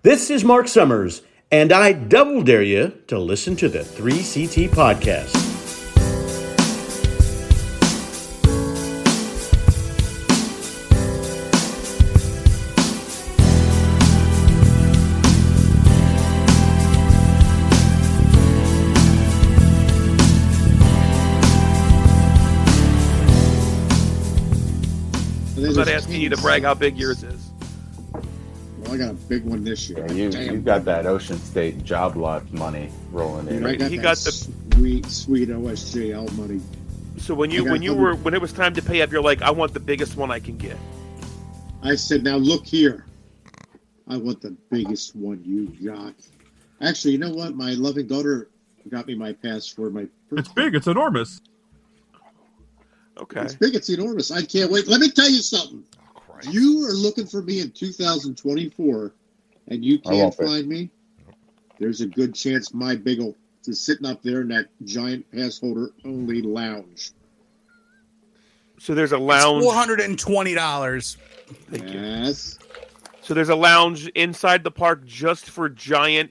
This is Mark Summers, and I double dare you to listen to the 3CT podcast. I'm not asking you to brag how big yours is. Well, I got a big one this year. Yeah, you've got that Ocean State job lot money rolling in. I got He that got the sweet OSJL money. So when it was time to pay up, you're like, I want the biggest one I can get. I said, now look here. I want the biggest one you got. Actually, you know what? My loving daughter got me my pass for my birthday. It's big. It's enormous. Okay. It's big. It's enormous. I can't wait. Let me tell you something. You are looking for me in 2024, and you can't find me. There's a good chance my Biggle is sitting up there in that giant pass holder only lounge. So there's a lounge. $420. Yes. So there's a lounge inside the park just for giant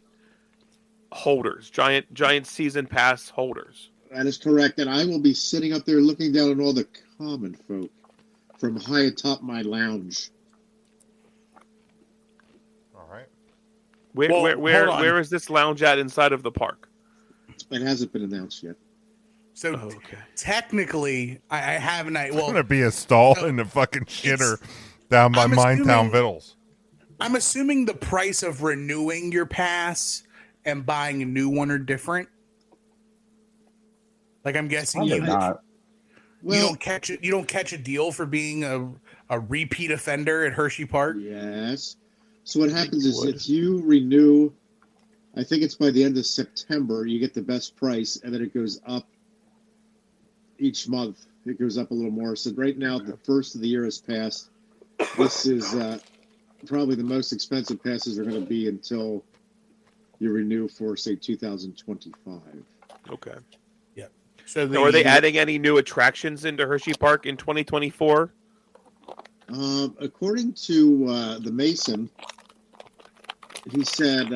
holders, giant season pass holders. That is correct, and I will be sitting up there looking down on all the common folk from high atop my lounge. All right. Where is this lounge at inside of the park? It hasn't been announced yet. So technically, I have an idea. It's going to be a stall in the fucking shitter down by Minetown Vittles. I'm assuming the price of renewing your pass and buying a new one are different. Like I'm guessing you don't catch it. You don't catch a deal for being a repeat offender at Hershey Park. Yes. So what happens is if you renew, I think it's by the end of September, you get the best price, and then it goes up each month. It goes up a little more. So right now, the first of the year has passed. This is probably the most expensive passes are going to be until you renew for, say, 2025. Okay. Yeah. So are they adding any new attractions into Hershey Park in 2024? According to the Mason, he said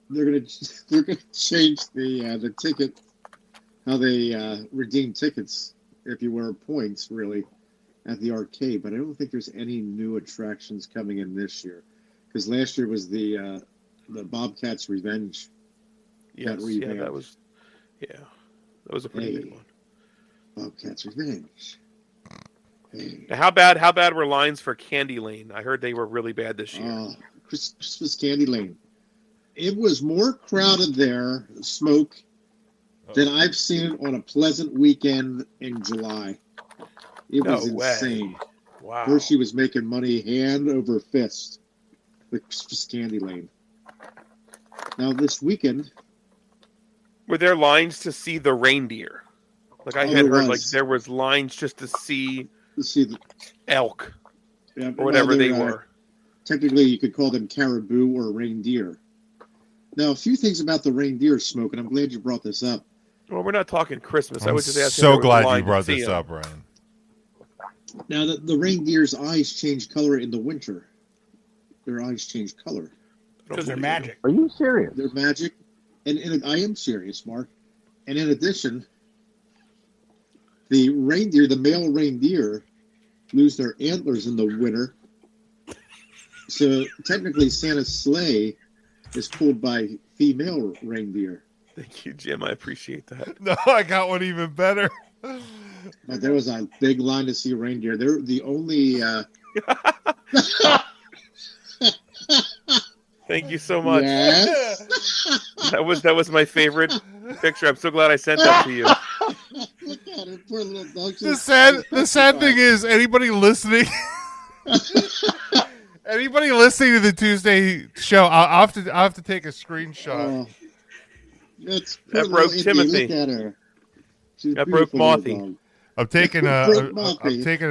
they're going to change the ticket, how they redeem tickets if you wear points, really, at the arcade. But I don't think there's any new attractions coming in this year, because last year was the Bobcats Revenge. Yes, that was a pretty big one. Bobcats Revenge. Hey. Now, how bad were lines for Candy Lane? I heard they were really bad this year. Christmas Candy Lane. It was more crowded there, Smoke, than I've seen on a pleasant weekend in July. It was insane. Wow. Hershey was making money hand over fist. The Christmas Candy Lane. Now this weekend, were there lines to see the reindeer? Like I had heard, like there was lines just to see the elk or whatever they were. Technically, you could call them caribou or reindeer. Now, a few things about the reindeer, Smoke, and I'm glad you brought this up. Well, we're not talking Christmas. I was just asking. So glad you brought this up, Ryan. Now, the reindeer's eyes change color in the winter. Their eyes change color. Because they're magic. Are you serious? They're magic. And I am serious, Mark. And in addition, the male reindeer, lose their antlers in the winter. So technically, Santa's sleigh is pulled by female reindeer. Thank you, Jim. I appreciate that. No, I got one even better. But there was a big line to see reindeer. They're the only... Thank you so much. Yes. That was my favorite picture. I'm so glad I sent that to you. Look at it, poor little dog. The sad thing is, anybody listening to the Tuesday show, I'll have to take a screenshot. That broke Timothy. Look at her. That broke Mothy. I'm taking a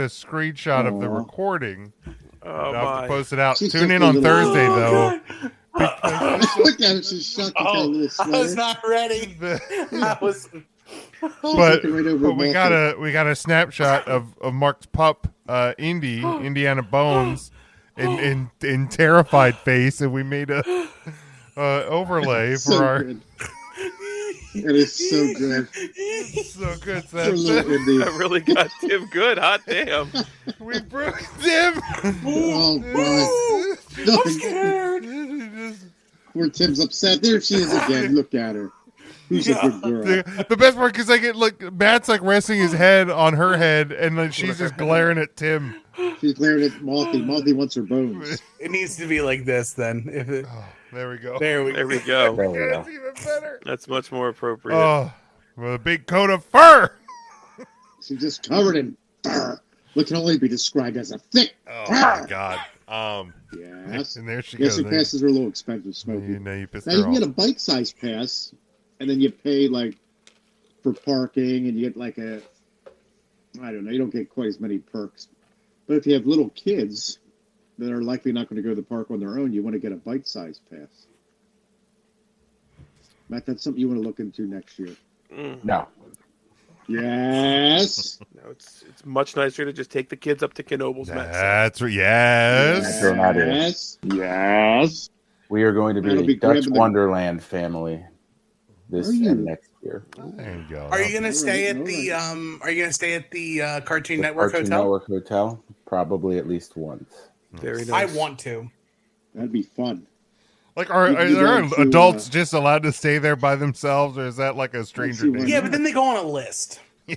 screenshot of the recording. I'll have to post it out. Tune in on Thursday, though. Look at her. She's shocked. I was not ready. But we got a snapshot of Mark's pup, Indiana Bones, in terrified face, and we made a overlay So for our. good. It is so good. So good. That really got Tim good. Hot damn. We broke Tim. Oh, boy. No, I'm scared. Poor Tim's upset. There she is again. Look at her. Who's a good girl? The best part, because Matt's like resting his head on her head, and then she's just glaring at Tim. She's glaring at Malthy. Malthy wants her bones. It needs to be like this then. There we go. There we go. That's even better. That's much more appropriate. Oh, with a big coat of fur. She's just covered in fur. What can only be described as a thick Oh fur. my God. Yes. And there she Yes, goes. her passes are a little expensive, Smokey. You pissed Now her you can off. get a bite-sized pass, and then you pay like for parking, and you get like a, I don't know, you don't get quite as many perks. But if you have little kids that are likely not going to go to the park on their own, you want to get a bite-sized pass. Matt, that's something you want to look into next year. No. Yes. No, it's much nicer to just take the kids up to Knoebels. That's right. Yes. Yes. Yes. We are going to That'll be be a Dutch grabbing the- Wonderland family this Are you? and next year. There you go. Are you gonna stay at the Are you gonna stay at the Cartoon Network Cartoon Hotel? Network Hotel, probably at least once. Very I nice. want to. That'd be fun. Like, are You there go to, adults just allowed to stay there by themselves, or is that like a stranger see what- danger? Yeah, but then they go on a list. Yeah.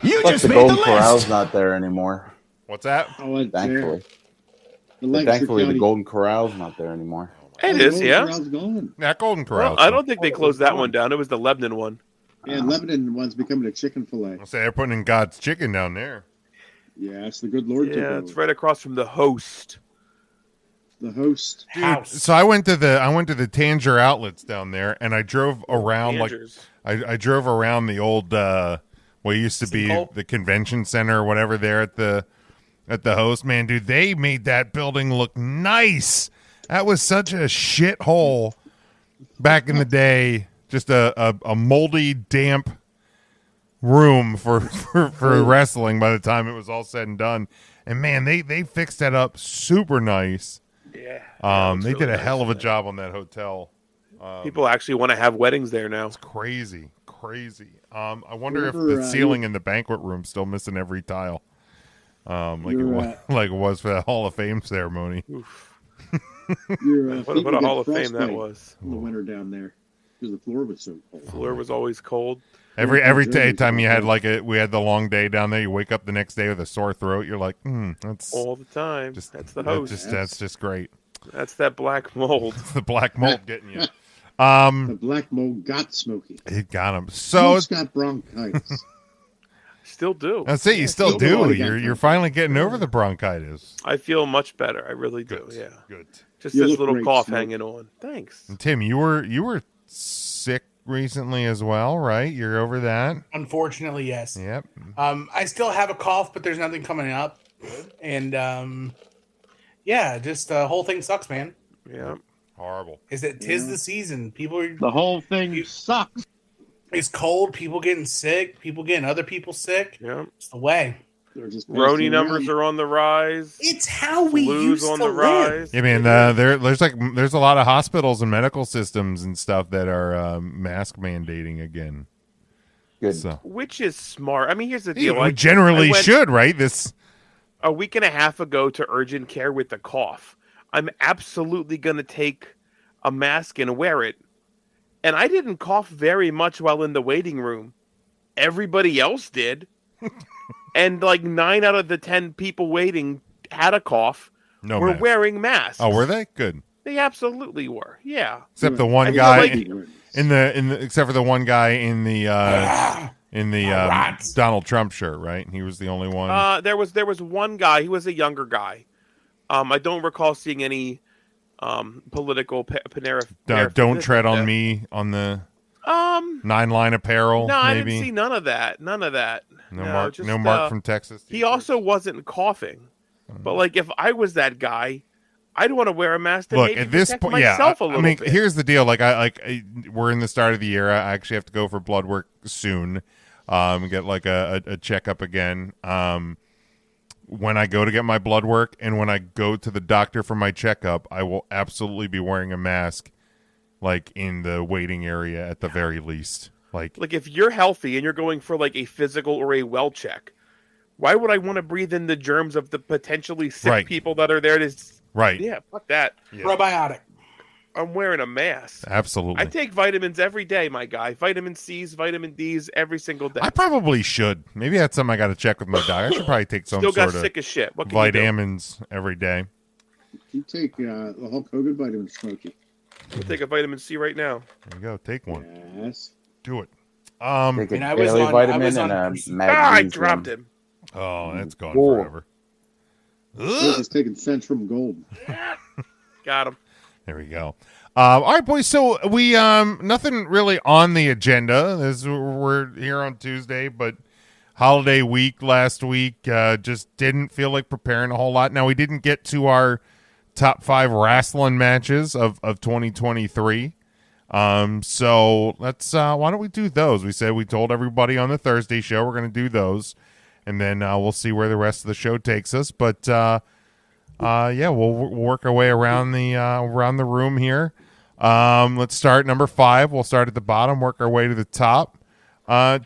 You Plus, just the made Golden the Corral's list. not there anymore. What's that? Oh, it's Thankfully, The But Lancaster thankfully, the County- Golden Corral's not there anymore. It is, yeah. Corral's gone. That Golden Corral. Well, I don't think they closed that one down. It was the Lebanon one. Yeah, Lebanon one's becoming a chicken fillet. I'll say they're putting in God's chicken down there. Yeah, it's the good Lord. Yeah, it's right across from the Host. The Host. Dude, so I went to the Tanger outlets down there, and I drove around Tangers. I drove around the old what used to be Sinkhole? the convention center or whatever there at the Host. Man, dude, they made that building look nice. That was such a shithole back in the day. Just a moldy, damp room for wrestling by the time it was all said and done. And man, they fixed that up super nice. Yeah. They did a hell of a job on that hotel. People actually want to have weddings there now. It's crazy. I wonder if Remember, the ceiling in the banquet room's still missing every tile. Like it was for the Hall of Fame ceremony. What a Hall of Fame that was. In the winter down there, because the floor was so cold. The floor was always cold. Every time you had we had the long day down there, you wake up the next day with a sore throat. You're like, that's All the time. That's the Host. That's just great. That's that black mold. It's the black mold getting you. The black mold got Smokey. It got him. So Smoke's got bronchitis. Still do. that's it. You still still do. do. You're finally getting over the bronchitis. I feel much better. I really do. Yeah. Good. Just You this look little great, cough Smoke. hanging on. Thanks. And Tim, you were sick recently as well, right? You're over that. Unfortunately, yes. Yep. I still have a cough, but there's nothing coming up. And yeah, just the whole thing sucks, man. Yeah. Horrible. Is that tis the season? People are The whole thing sucks. it's cold. People getting sick. People getting other people sick. Yeah. It's the way. They're just Roni numbers are on the rise. It's how we Flu's used on to the live. rise. Yeah, man. There's a lot of hospitals and medical systems and stuff that are mask mandating again. Good. So Which is smart. I mean, here's the deal. we generally I went should, right? This. a week and a half ago to urgent care with a cough. I'm absolutely going to take a mask and wear it. And I didn't cough very much while in the waiting room. Everybody else did. And like 9 out of the 10 people waiting had a cough. No were mask. wearing masks. Oh, were they? Good. They absolutely were. Yeah. Except the one I feel guy like- in the except for the one guy in the rats. Donald Trump shirt, right? He was the only one. There was one guy. He was a younger guy. I don't recall seeing any political Panera. Don't tread on me on the 9-line apparel. No, I maybe. didn't see none of that. None of that. No Mark from Texas. He also wasn't coughing. But like, if I was that guy, I'd want to wear a mask to Look maybe at this protect point. Yeah, myself a little I mean, bit. here's the deal. We're in the start of the year. I actually have to go for blood work soon. Get like a checkup again. when I go to get my blood work and when I go to the doctor for my checkup, I will absolutely be wearing a mask, like in the waiting area at the very least. Like if you're healthy and you're going for like a physical or a well check, why would I want to breathe in the germs of the potentially sick people that are there to? Right. Yeah, fuck that. Yeah. Probiotic. I'm wearing a mask. Absolutely. I take vitamins every day, my guy. Vitamin C's, vitamin D's every single day. I probably should. Maybe that's something I got to check with my doctor. I should probably take some Still got sort sick of as shit. What can vitamins every day. You take the Hulk Hogan vitamin, Smokey. I'll take a vitamin C right now. There you go. Take one. Yes. Do it. Take a daily vitamin and a magnesium. I dropped him. Oh, that's gone forever. He's just taking Centrum Gold. Got him. There we go. All right, boys. So we nothing really on the agenda. We're here on Tuesday, but holiday week last week just didn't feel like preparing a whole lot. Now we didn't get to our top 5 wrestling matches of 2023. So let's why don't we do those? We told everybody on the Thursday show we're going to do those, and then we'll see where the rest of the show takes us. But yeah, we'll work our way around the room here. Let's start number 5. We'll start at the bottom, work our way to the top.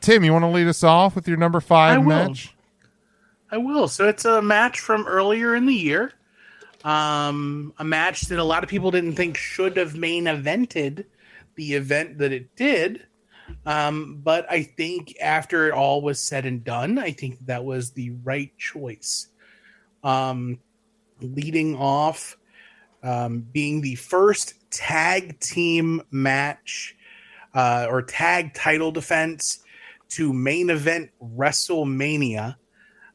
Tim, you want to lead us off with your number 5 match? I will. So it's a match from earlier in the year. A match that a lot of people didn't think should have main evented the event that it did. But I think after it all was said and done, I think that was the right choice. Leading off, being the first tag team match or tag title defense to main event WrestleMania.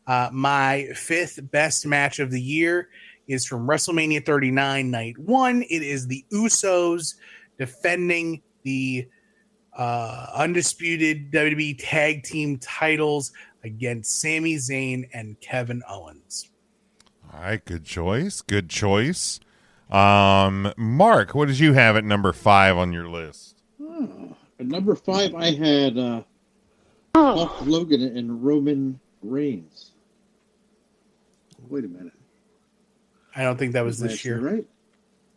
My 5th best match of the year is from WrestleMania 39 Night 1. It is the Usos defending the undisputed WWE tag team titles against Sami Zayn and Kevin Owens. All right, good choice. Good choice. Mark, what did you have at number 5 on your list? At number 5, I had Hulk Hogan and Roman Reigns. Wait a minute. I don't think that was this year, right?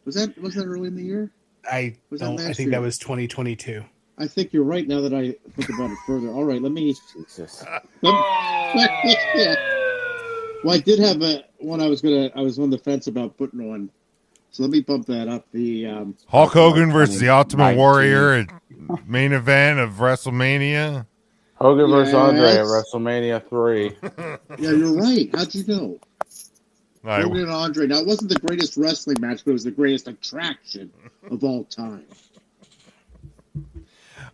Was that early in the year? I think that was 2022. I think you're right. Now that I think about it further. All right, let me. Jesus. Yeah. Well, I did have one. I was on the fence about putting on. So let me bump that up. The Hulk Hogan versus the Ultimate Warrior at main event of WrestleMania. Hogan versus Andre at WrestleMania 3. Yeah, you're right. How'd you know? Hogan and Andre. Now, it wasn't the greatest wrestling match, but it was the greatest attraction of all time.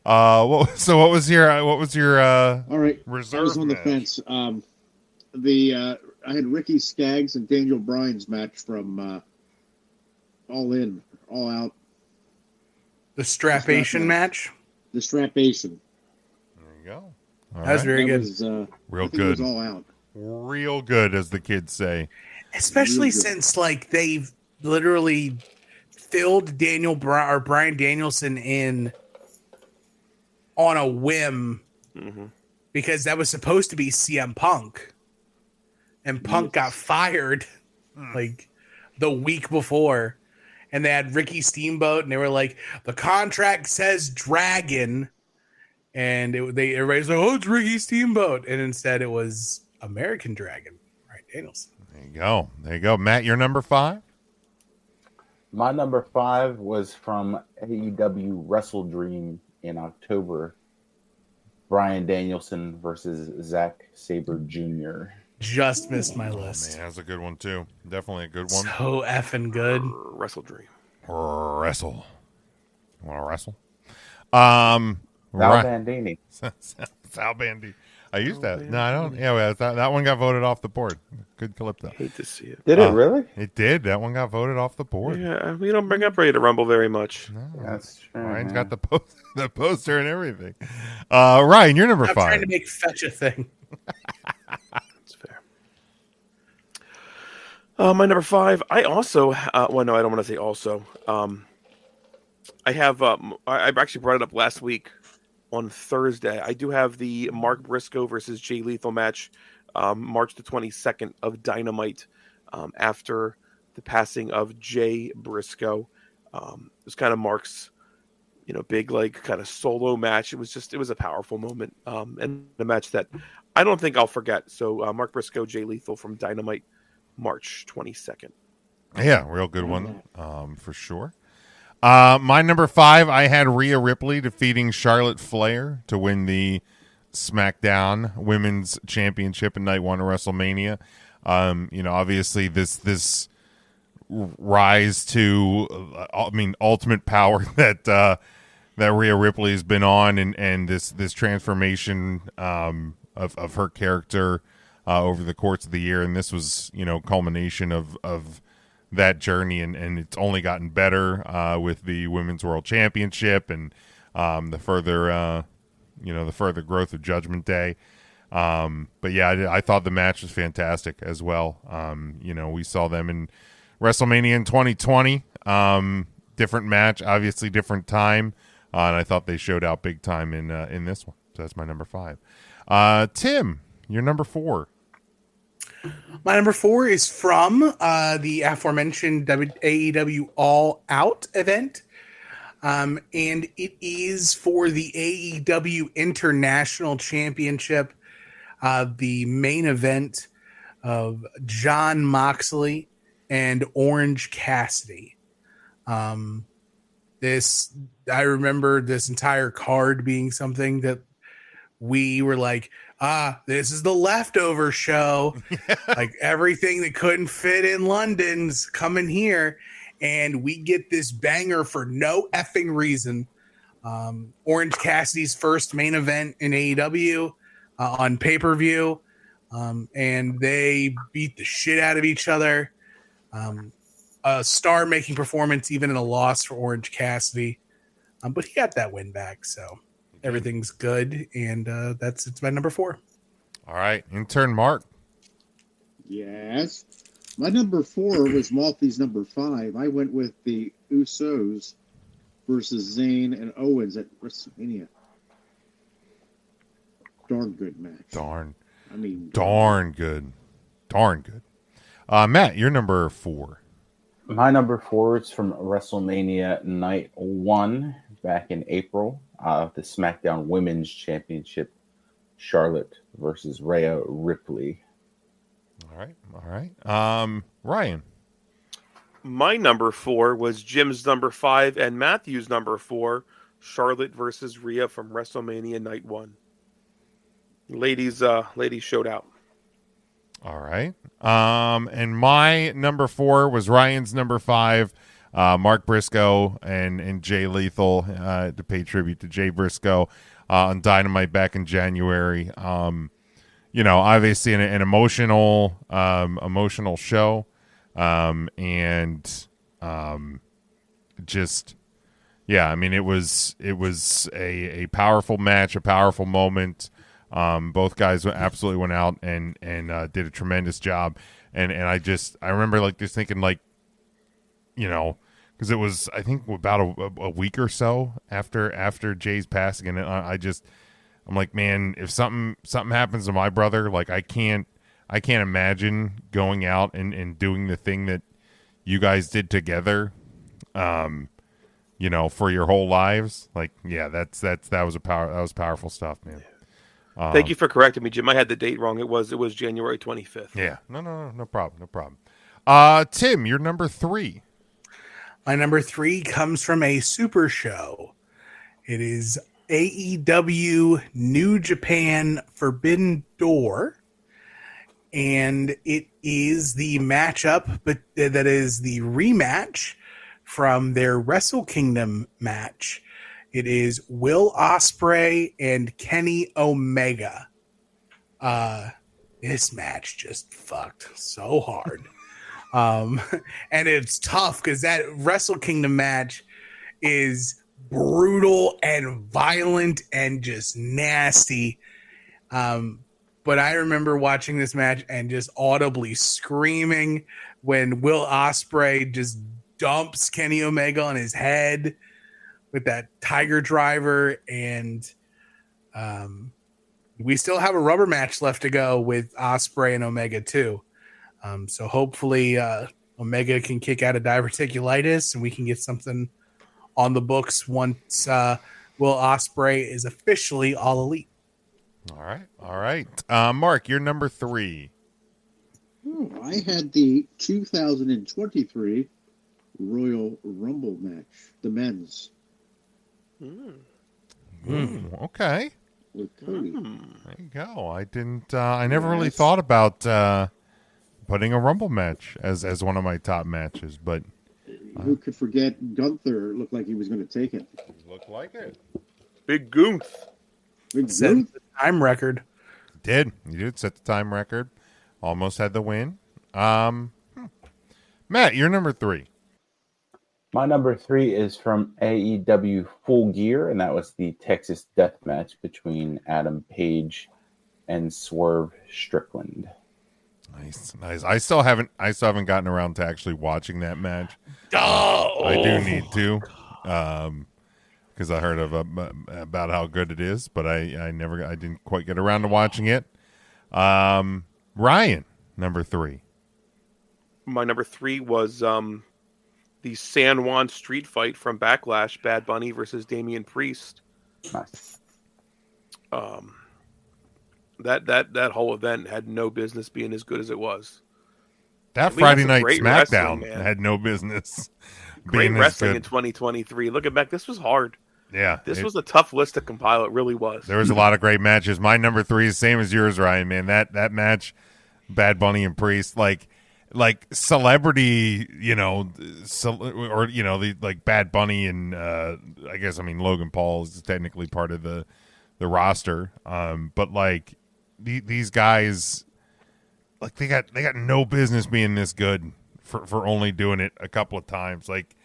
So what was your all right, reserve I was on match? the fence. I had Ricky Skaggs and Daniel Bryan's match from All In, All Out. The Strapation match? The Strapation. There you go. That was very good. Real good. It was All Out. Real good, as the kids say. Especially since they've literally filled Bryan Danielson in on a whim because that was supposed to be CM Punk, and Punk got fired the week before, and they had Ricky Steamboat, and they were like, the contract says Dragon, and everybody's like, oh, it's Ricky Steamboat, and instead it was American Dragon, right? Danielson. There you go. Matt, your number 5? My number 5 was from AEW Wrestle Dream in October. Bryan Danielson versus Zack Sabre Jr. Just missed my list. Man, that's a good one too. Definitely a good one. So effing good. Wrestle Dream. Wrestle. You want to wrestle? Sal Bandini. Sal Bandini. I used that. No, I don't. Yeah, that one got voted off the board. Good clip though. Hate to see it. Did it really? It did. That one got voted off the board. Yeah, we don't bring up Ready to Rumble very much. No. That's true. Ryan's got the poster and everything. Ryan, you're number 5. I'm trying to make fetch a thing. That's fair. My number 5. I also. Well, no, I don't want to say also. I have. I actually brought it up last week on Thursday. I do have the Mark Briscoe versus Jay Lethal match March the 22nd of Dynamite, after the passing of Jay Briscoe. This kind of marks, big kind of solo match. It was a powerful moment, and a match that I don't think I'll forget. So Mark Briscoe, Jay Lethal from Dynamite, March 22nd. Yeah, real good one, for sure. My number 5, I had Rhea Ripley defeating Charlotte Flair to win the SmackDown Women's Championship in Night 1 of WrestleMania. Obviously this rise to, ultimate power that Rhea Ripley has been on, and this transformation of her character over the course of the year, and this was culmination of that journey, and it's only gotten better with the Women's World Championship and the further growth of Judgment Day. But yeah, I thought the match was fantastic as well. We saw them in WrestleMania in 2020. Different match, obviously different time, and I thought they showed out big time in this one. So that's my number 5. Tim, your number 4. My number 4 is from the aforementioned AEW All Out event. And it is for the AEW International Championship, the main event of Jon Moxley and Orange Cassidy. I remember this entire card being something that we were like, this is the leftover show. Like everything that couldn't fit in London's coming here. And we get this banger for no effing reason. Orange Cassidy's first main event in AEW on pay-per-view. And they beat the shit out of each other. A star-making performance, even in a loss for Orange Cassidy. But he got that win back, so everything's good. And it's my number 4. All right. Intern Mark. Yes. My number 4 was Malthy's number 5. I went with the Usos versus Zayn and Owens at WrestleMania. Darn good match. Darn good. Matt, your number 4. My number 4 is from WrestleMania Night 1 back in April. The SmackDown Women's Championship, Charlotte versus Rhea Ripley. All right. Ryan. My number 4 was Jim's number 5 and Matthew's number 4, Charlotte versus Rhea from WrestleMania Night 1. Ladies showed out. All right. And my number 4 was Ryan's number 5, Mark Briscoe and Jay Lethal, to pay tribute to Jay Briscoe on Dynamite back in January. Obviously an emotional show, and just, yeah, I mean, it was a powerful match, a powerful moment. Both guys absolutely went out and did a tremendous job, and I remember just thinking because it was, I think, about a week or so after Jay's passing, and I'm like, man, if something happens to my brother, I can't imagine going out and doing the thing that you guys did together, for your whole lives. That was powerful stuff, man. Thank you for correcting me, Jim. I had the date wrong. It was January 25th. Yeah, no problem. Tim, your number 3. My number 3 comes from a super show. It is AEW New Japan Forbidden Door, and it is the matchup, but that is the rematch from their Wrestle Kingdom match. It is Will Ospreay and Kenny Omega. This match just fucked so hard. And it's tough because that Wrestle Kingdom match is brutal and violent and just nasty. But I remember watching this match and just audibly screaming when Will Ospreay just dumps Kenny Omega on his head with that Tiger Driver, and we still have a rubber match left to go with Ospreay and Omega too. So hopefully Omega can kick out of diverticulitis and we can get something on the books once Will Ospreay is officially All Elite. All right. Mark, you're number 3. Oh, I had the 2023 Royal Rumble match, the men's. Okay. With Cody. There you go. I didn't. I never really thought about putting a Rumble match as one of my top matches, but who could forget Gunther looked like he was going to take it. Looked like it. Big Goomph. Set the time record. You did set the time record. Almost had the win. Matt, you're number 3. My number 3 is from AEW Full Gear, and that was the Texas Death Match between Adam Page and Swerve Strickland. Nice. I still haven't gotten around to actually watching that match. Oh, I do need to, because I heard about how good it is, but I didn't quite get around to watching it. Ryan, number 3. My number 3 was the San Juan street fight from Backlash, Bad Bunny versus Damian Priest. Nice. That whole event had no business being as good as it was. That We had Friday some night great SmackDown wrestling, man. had no business Great being wrestling as in good. 2023. Looking back, this was hard. Yeah, This was a tough list to compile. It really was. There was a lot of great matches. My number 3 is same as yours, Ryan. Man, that match, Bad Bunny and Priest, like celebrity, the like Bad Bunny and Logan Paul is technically part of the roster. But like these guys, like they got no business being this good for only doing it a couple of times. Like,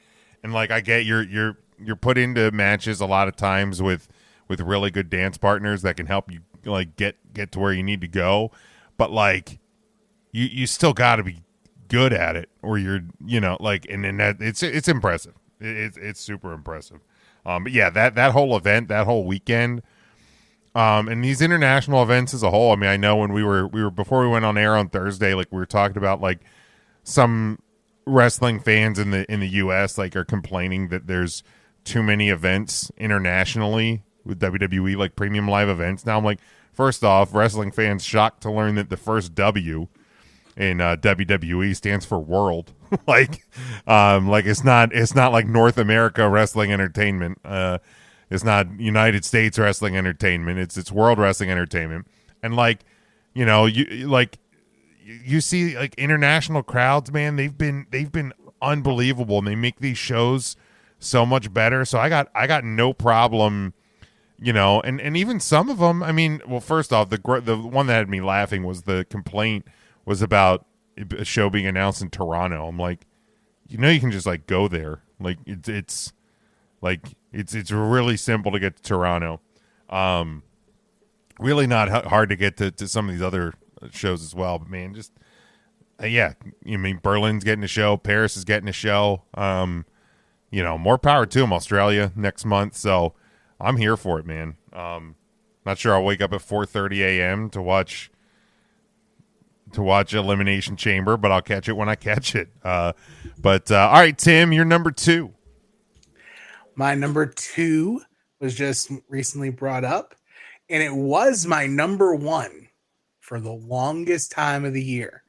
and like I get you're put into matches a lot of times with really good dance partners that can help you like get to where you need to go, but like you still got to be good at it, or you're and then that it's impressive. It's super impressive. But yeah, that whole event, that whole weekend, and these international events as a whole. I mean, I know when we were before we went on air on Thursday, like we were talking about like some wrestling fans in the US like are complaining that there's too many events internationally with WWE, like premium live events. Now I'm like, first off, wrestling fans shocked to learn that the first W in WWE stands for world. like it's not like North America Wrestling Entertainment. It's not United States Wrestling Entertainment. It's World Wrestling Entertainment. And like, you see like international crowds, man, they've been unbelievable, and they make these shows so much better. So I got no problem, and even some of them, I mean, well, first off, the one that had me laughing was the complaint was about a show being announced in Toronto. I'm like, you can just like go there. Like it's really simple to get to Toronto. Really not hard to get to some of these other shows as well. But man, just Berlin's getting a show, Paris is getting a show. More power to them. Australia next month, so I'm here for it, man. Not sure I'll wake up at 4:30 a.m. to watch Elimination Chamber, but I'll catch it when I catch it. All right, Tim, you're number 2. My number 2 was just recently brought up, and it was my number 1 for the longest time of the year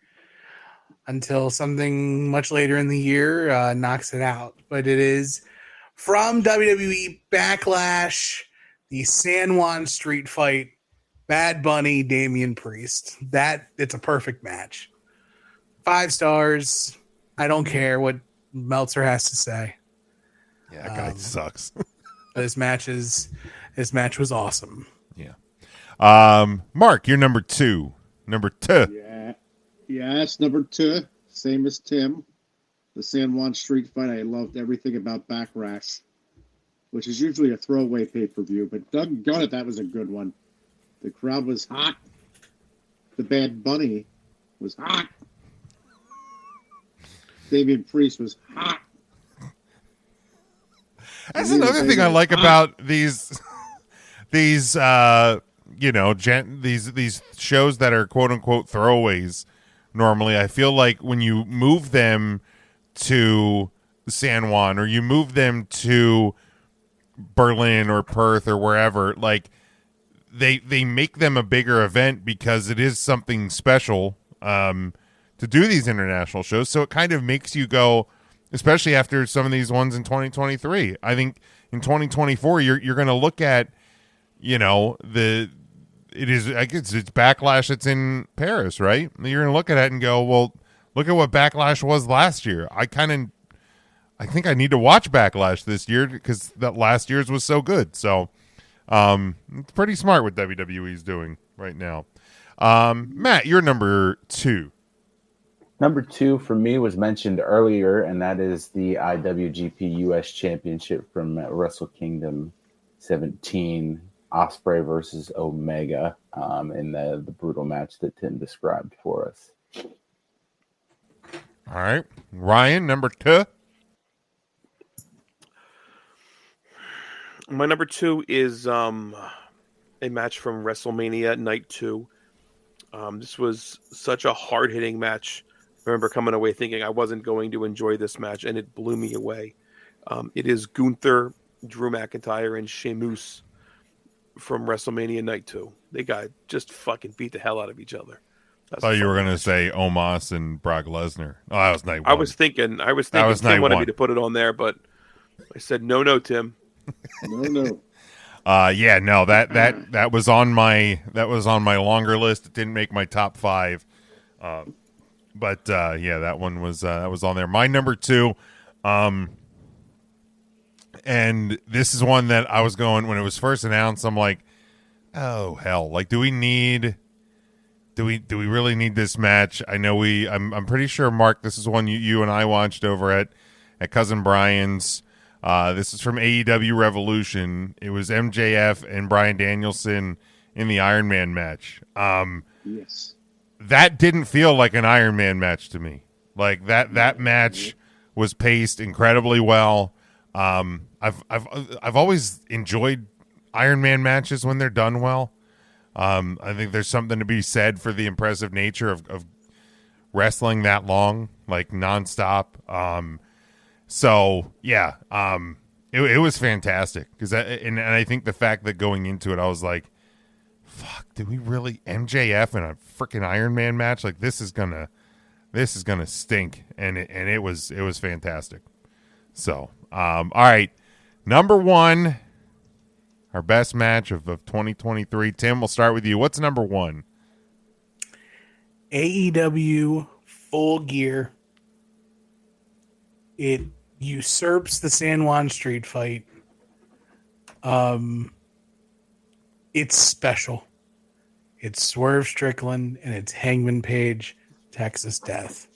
until something much later in the year knocks it out. But it is from WWE Backlash, the San Juan street fight, Bad Bunny, Damian Priest. It's a perfect match. 5 stars. I don't care what Meltzer has to say. Yeah, that guy sucks. This match was awesome. Yeah. Mark, you're number 2. Number 2. Yeah, it's number 2. Same as Tim. The San Juan street fight. I loved everything about Backlash, which is usually a throwaway pay-per-view, but doggone it, that was a good one. The crowd was hot. The Bad Bunny was hot. Damian Priest was hot. That's another thing I like about these these shows that are quote unquote throwaways. Normally, I feel like when you move them to San Juan or you move them to Berlin or Perth or wherever, like they make them a bigger event because it is something special to do these international shows. So it kind of makes you go, especially after some of these ones in 2023. I think in 2024 you're going to look at, I guess it's Backlash that's in Paris, right? You're going to look at it and go, well, look at what Backlash was last year. I think I need to watch Backlash this year because that last year's was so good. So it's pretty smart what WWE's doing right now. Matt, you're number 2. Number 2 for me was mentioned earlier, and that is the IWGP US Championship from Wrestle Kingdom 17. Ospreay versus Omega in the brutal match that Tim described for us. All right. Ryan, number 2. My number 2 is a match from WrestleMania Night 2. This was such a hard-hitting match. I remember coming away thinking I wasn't going to enjoy this match, and it blew me away. It is Gunther, Drew McIntyre, and Sheamus from WrestleMania Night 2. They got just fucking beat the hell out of each other. I thought you were going to say Omos and Brock Lesnar. Oh, that was night 1. I was thinking Tim wanted me to put it on there, but I said, no, Tim. No. Yeah, no, that was on my longer list. It didn't make my top 5. But that one was on there. My number 2, and this is one that I was going when it was first announced. I'm like, oh hell! Like, do we really need this match? I know I'm pretty sure, Mark, this is one you and I watched over at Cousin Brian's. This is from AEW Revolution. It was MJF and Bryan Danielson in the Iron Man match. Yes. That didn't feel like an Iron Man match to me. Like that match was paced incredibly well. I've always enjoyed Iron Man matches when they're done well. I think there's something to be said for the impressive nature of wrestling that long, like nonstop. So yeah, it was fantastic because I think the fact that going into it, I was like, fuck, did we really MJF in a freaking Iron Man match? Like this is gonna stink, and it was fantastic. So all right, number 1, our best match of 2023. Tim, we'll start with you. What's number 1? AEW Full Gear. It usurps the San Juan Street fight. It's special. It's Swerve Strickland and it's Hangman Page, Texas Death.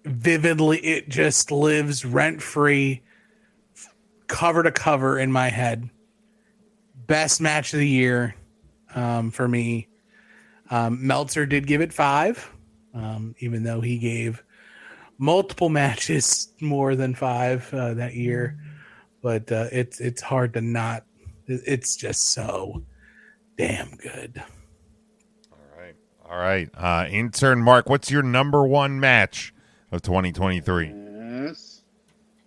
Vividly, it just lives rent-free, cover to cover in my head. Best match of the year for me. Meltzer did give it 5, even though he gave multiple matches more than 5 that year. But it's hard to not. It's just so damn good. All right. Intern Mark, what's your number 1 match of 2023? Yes.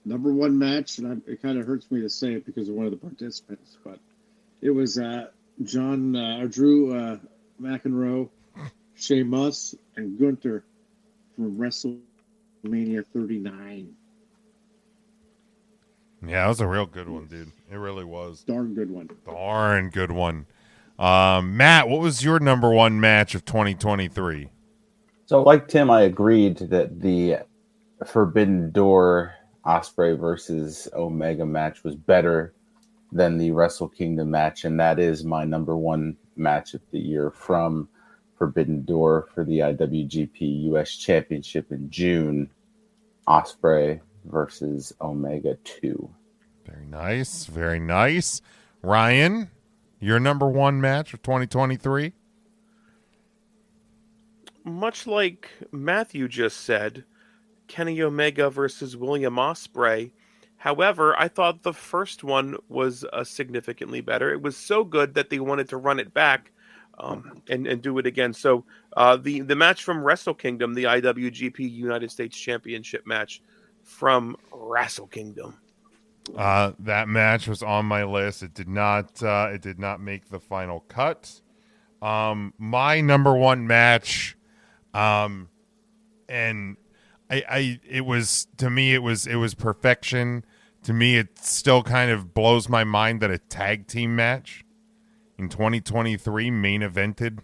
Number 1 match, and it kind of hurts me to say it because of one of the participants, but it was Drew McEnroe, Sheamus, and Gunther from WrestleMania 39. Yeah, that was a real good one, dude. It really was. Darn good one. Matt, what was your number 1 match of 2023? So, like Tim, I agreed that the Forbidden Door Ospreay versus Omega match was better than the Wrestle Kingdom match, and that is my number 1 match of the year from Forbidden Door for the IWGP US Championship in June. Ospreay versus Omega 2. Very nice. Very nice. Ryan, your number 1 match of 2023? Much like Matthew just said, Kenny Omega versus William Ospreay However, I thought the first one was significantly better. It was so good that they wanted to run it back and do it again. So the match from Wrestle Kingdom, the IWGP United States Championship match from Wrestle Kingdom. That match was on my list. It did not make the final cut. My number one match, and it was perfection. To me, it still kind of blows my mind that a tag team match in 2023 main evented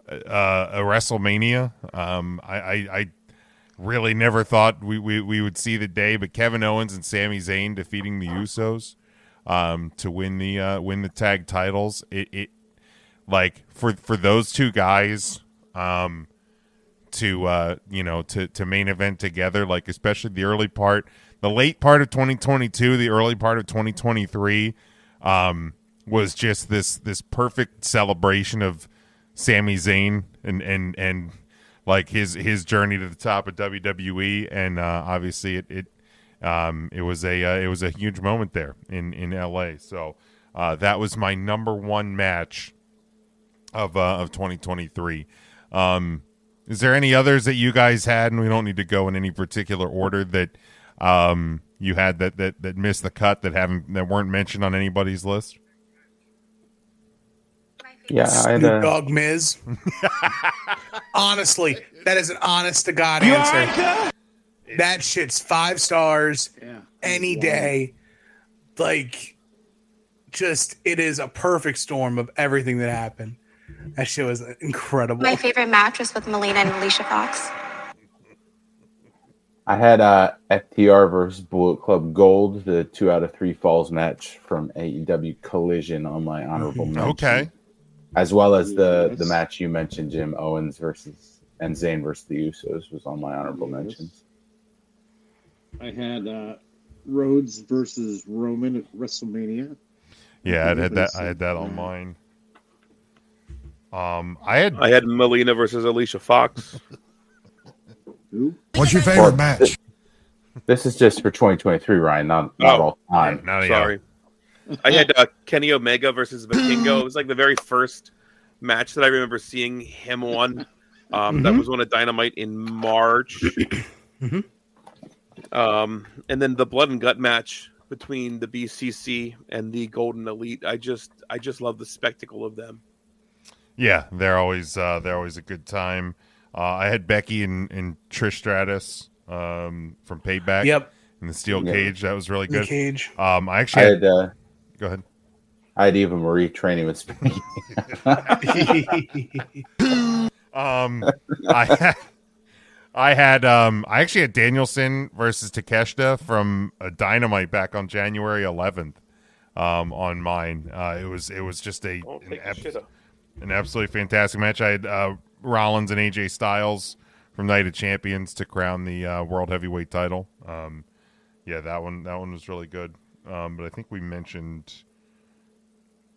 a WrestleMania. I really never thought we would see the day, but Kevin Owens and Sami Zayn defeating the Usos to win the tag titles. It like for those two guys to main event together, like especially the late part of 2022, the early part of 2023 was just this perfect celebration of Sami Zayn and like his journey to the top of WWE, and obviously it was a huge moment there in LA. So that was my number one match of 2023. Is there any others that you guys had, and we don't need to go in any particular order, that you had that missed the cut, that weren't mentioned on anybody's list? Yeah, I had Snoop Dogg Miz. Honestly, that is an honest to God answer. That shit's 5 stars any day. Like, just, it is a perfect storm of everything that happened. That shit was incredible. My favorite match was with Melina and Alicia Fox. I had FTR versus Bullet Club Gold, the 2 out of 3 falls match from AEW Collision, on my honorable mention. Okay. As well as the match you mentioned, Jim, Owens and Zayn versus the Usos, was on my honorable mentions. I had Rhodes versus Roman at WrestleMania. Yeah, I had that on mine. I had Melina versus Alicia Fox. Who? What's your favorite match? This is just for 2023, Ryan, not all time. Sorry. I had Kenny Omega versus Vikingo. It was like the very first match that I remember seeing him on. That was on a Dynamite in March. And then the Blood and Gut match between the BCC and the Golden Elite. I just love the spectacle of them. Yeah, they're always a good time. I had Becky and Trish Stratus from Payback. Yep. In the steel cage. That was really good. The cage. I actually had, go ahead. I had Eva Marie training with Spinny. I actually had Danielson versus Takeshita from a Dynamite back on January 11th on mine. It was just an absolutely fantastic match. I had Rollins and AJ Styles from Night of Champions to crown the World Heavyweight title. Yeah, that one was really good. But I think we mentioned,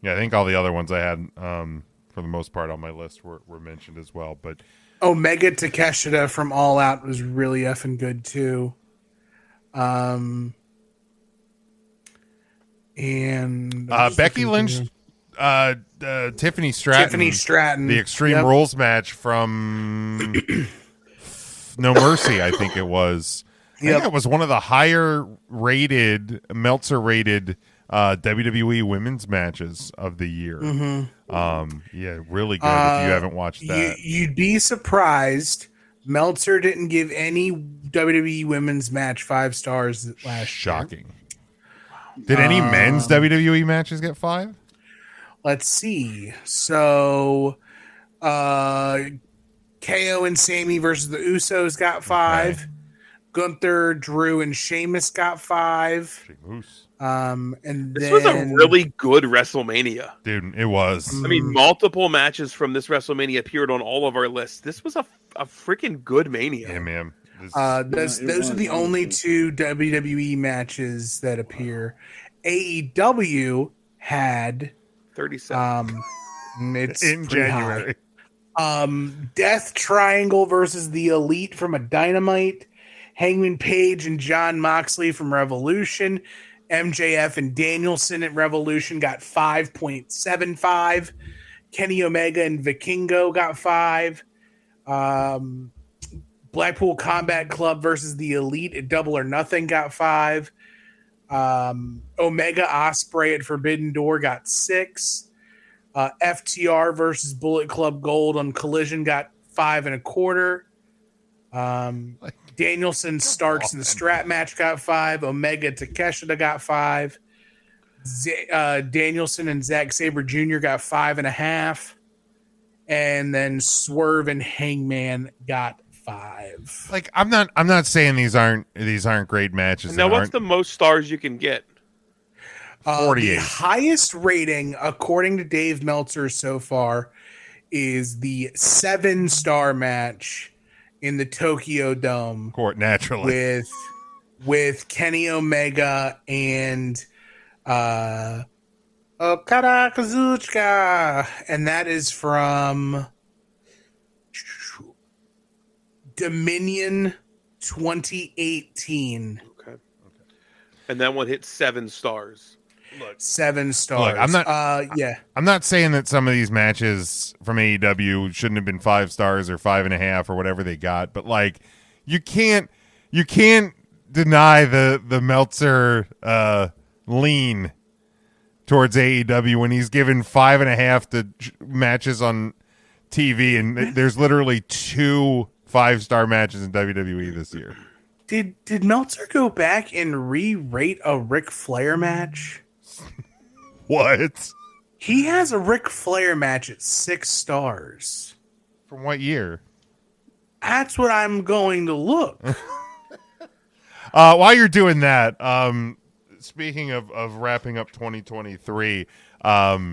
I think all the other ones I had for the most part on my list were mentioned as well. But Omega Takeshita from All Out was really effing good too. And Becky Lynch, Tiffany Stratton, the Extreme Rules match from No Mercy, I think it was. I think it was one of the higher rated, Meltzer rated WWE women's matches of the year. Yeah, really good if you haven't watched that. You'd be surprised. Meltzer didn't give any WWE women's match 5 stars last year. Shocking. Did any men's WWE matches get 5? Let's see. So, KO and Sammy versus the Usos got 5. Okay. Gunther, Drew, and Sheamus got 5. And this was a really good WrestleMania, dude. It was. I mean, multiple matches from this WrestleMania appeared on all of our lists. This was a freaking good Mania. Yeah, man. Those are the only 2 WWE matches that appear. AEW had 37. It's in January. Death Triangle versus the Elite from a Dynamite. Hangman Page and John Moxley from Revolution. MJF and Danielson at Revolution got 5.75. Kenny Omega and Vikingo got 5. Blackpool Combat Club versus the Elite at Double or Nothing got 5. Omega Ospreay at Forbidden Door got 6. FTR versus Bullet Club Gold on Collision got 5.25. Danielson Starks in the strap match got 5. Omega Takeshita got 5. Danielson and Zack Sabre Jr. got 5.5. And then Swerve and Hangman got 5. Like I'm not saying these aren't great matches. Now, what's the most stars you can get? 48. The highest rating, according to Dave Meltzer so far, is the 7-star match in the Tokyo Dome Court naturally with Kenny Omega and Okada Kazuchika, and that is from Dominion 2018. Okay. And that one hit 7 stars. Look, 7 stars. Look, I'm not. Yeah, I'm not saying that some of these matches from AEW shouldn't have been 5 stars or 5.5 or whatever they got, but like, you can't deny the Meltzer lean towards AEW when he's given 5.5 to matches on TV, and there's literally 2 5-star matches in WWE this year. Did Meltzer go back and re-rate a Ric Flair match? What? He has a Ric Flair match at 6 stars. From what year? That's what I'm going to look. While you're doing that, speaking of wrapping up 2023, I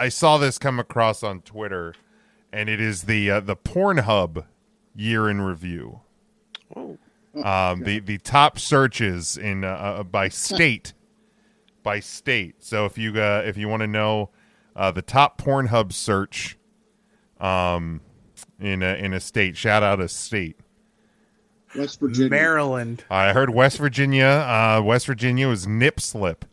saw this come across on Twitter, and it is the Pornhub year in review. Oh. The top searches in by state. By state. So if you want to know the top Pornhub search in a state, shout out a state. West Virginia. Maryland. I heard West Virginia. West Virginia was Nip Slip.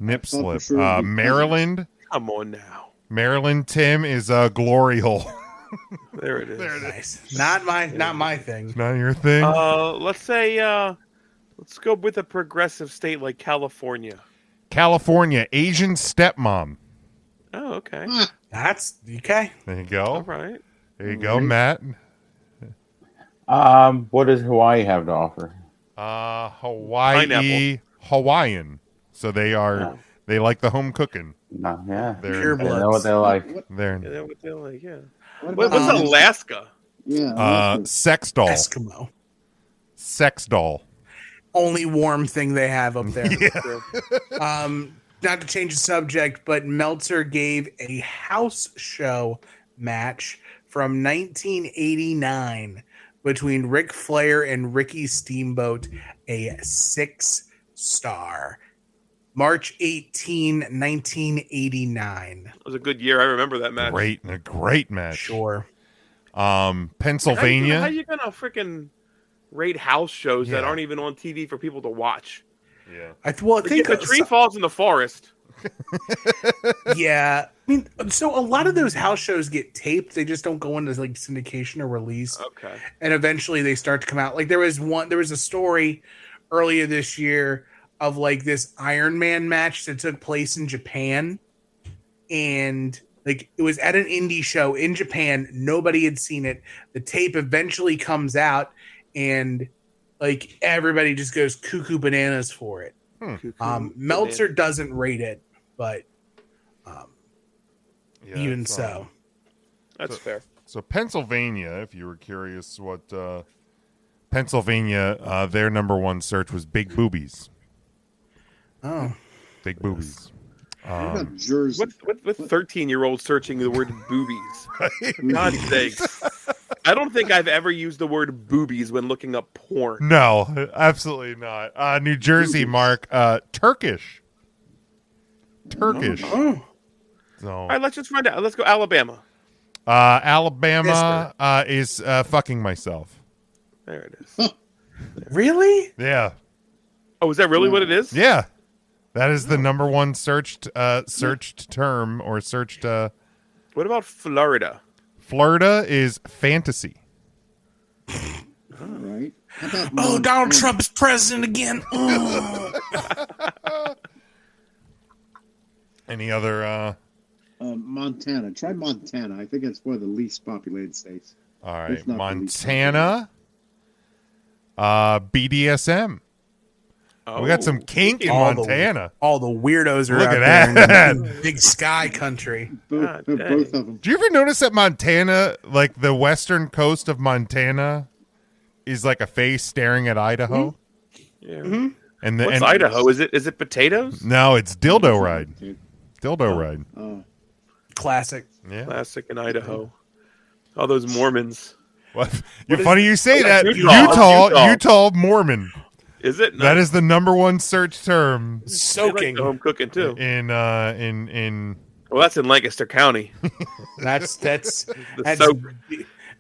Nip Slip. Sure Maryland. Come on now. Maryland, Tim, is Glory Hole. There it is. Nice. Not my thing. Not your thing. Let's say let's go with a progressive state like California. California, Asian stepmom. Oh, okay. That's okay. There you go. All right. There you go, Matt. What does Hawaii have to offer? Hawaii, Pineapple. Hawaiian. So they like the home cooking. No, yeah. They're- Pure They blood. know what they like. They're Yeah, that's what they're like, yeah. What What's about Alaska? Yeah. sex doll. Eskimo. Sex doll. Only warm thing they have up there. Yeah. Not to change the subject, but Meltzer gave a house show match from 1989 between Ric Flair and Ricky Steamboat a 6-star. March 18, 1989. It was a good year. I remember that match. A great match. Sure. Pennsylvania. How you gonna freaking rate house shows that Yeah. aren't even on TV for people to watch? Yeah. I Like, think if a tree falls in the forest. yeah. I mean, so a lot of those house shows get taped. They just don't go into like syndication or release. Okay. And eventually they start to come out. Like there was a story earlier this year of like this Iron Man match that took place in Japan, and like it was at an indie show in Japan. Nobody had seen it. The tape eventually comes out, and like everybody just goes cuckoo bananas for it. Meltzer doesn't rate it, but Yeah, even it's, so, That's fair. So Pennsylvania, if you were curious what Pennsylvania, their number one search was big boobies. oh, Big boobies. What about Jersey? What 13-year-old searching the word boobies? For God's sakes. I don't think I've ever used the word boobies when looking up porn. No, absolutely not. New Jersey, Mark. Turkish. oh. So All right, let's just find out. Let's go Alabama. Alabama is fucking myself. There it is. Really? Yeah. Oh, is that really what it is? Yeah. That is the number one searched term or searched. What about Florida? Florida is fantasy. All right. How about Oh, Donald Montana? Trump is president again. Oh. Any other? Montana. Try Montana. I think it's one of the least populated states. All right, If not the least Montana. BDSM. Oh, We got some kink in All Montana. All the weirdos are Look out at there that. in big sky country. Both dang. of them. Do you ever notice that Montana, like the western coast of Montana, is like a face staring at Idaho? Yeah. And the What's and, Idaho? Is it potatoes? No, it's dildo ride. Dildo ride. Classic. Yeah. Classic in Idaho. All those Mormons. What? You're is- funny you say Yeah, that. Utah. Utah Mormon. Is it? That is the number one search term They like Soaking. the home cooking too. in Well, that's in Lancaster County. That's The soak.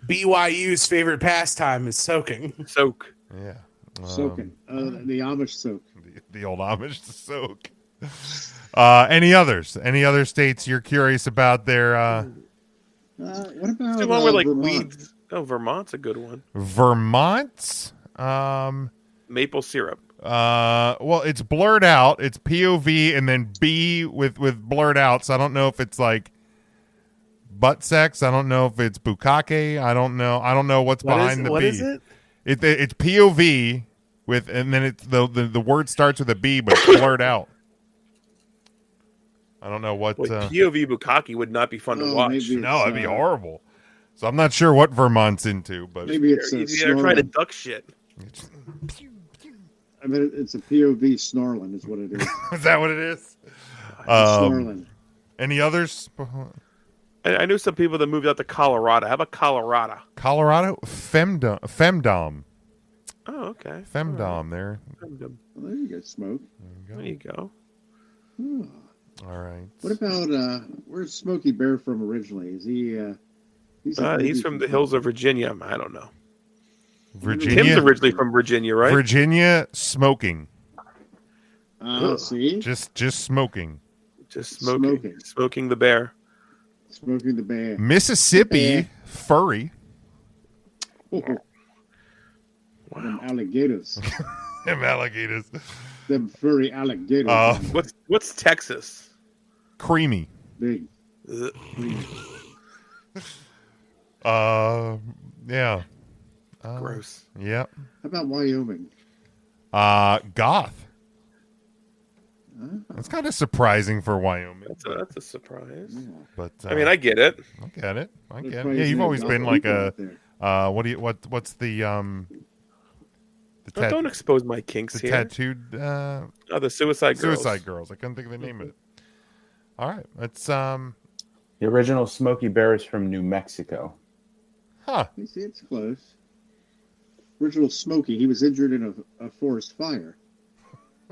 BYU's favorite pastime is soaking. Soak. yeah. Soaking. The Amish soak. The old Amish to soak. Any others? Any other states you're curious about their What about The one where like Vermont? weeds. Oh, Vermont's a good one. Vermont? Maple syrup. Well, it's blurred out. It's POV and then B with blurred out. So I don't know if it's like butt sex. I don't know if it's bukkake. I don't know. I don't know what's behind the what B. is it? It's POV with, and then it's the word starts with a B, but it's blurred out. I don't know what. Well, POV bukkake would not be fun to Oh, watch. maybe. No, that'd be horrible. So I'm not sure what Vermont's into, but Maybe it's You a gotta try to snarling. duck shit. I mean, it's a POV snarling is what it is. is that what it is? Snarling. Any others? I knew some people that moved out to Colorado. How about Colorado? Colorado femdom. Oh, okay. Femdom there. Well, there you go, smoke. There you go. Oh. All right. What about where's Smokey Bear from originally? Is he? He's from the hills of Virginia. I don't know. Tim's Virginia? originally from Virginia, right? Virginia smoking. See, Just smoking. Just smoking the bear. Smoking the Bear. Mississippi Yeah. furry. Them alligators. Them alligators. Them furry alligators. What's Texas? Creamy. Big. Ugh. Yeah. Gross. Yep. How about Wyoming? Goth. That's kind of surprising for Wyoming. That's a surprise. Yeah. But I mean, I get it. I get it. I That's get why it. Yeah, you you've say always Goth been like people a out there. what's the Don't expose my kinks here. tattooed Oh, the Suicide Girls. Suicide Girls. I couldn't think of the name of it. All right. Let's The original Smokey Bear is from New Mexico. huh. You see, it's close. Original Smokey. He was injured in a forest fire.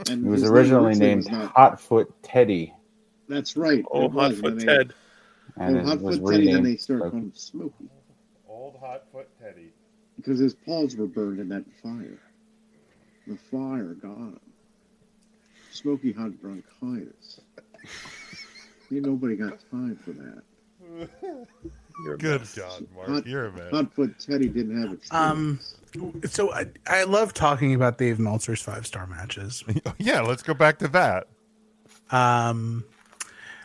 And He was his name originally named was not- Hotfoot Teddy. That's right. Oh, it was, Hotfoot and they- Ted. And it was Hotfoot Teddy, then renamed they started Smokey. calling him Smokey Old Hotfoot Teddy. because his paws were burned in that fire. The fire got him. Smokey had bronchitis. Ain't nobody got time for that. You're a Good mess. God, Mark. Hot- You're a man. Hotfoot Teddy didn't have a choice. So I love talking about Dave Meltzer's 5-star matches. Yeah, let's go back to that.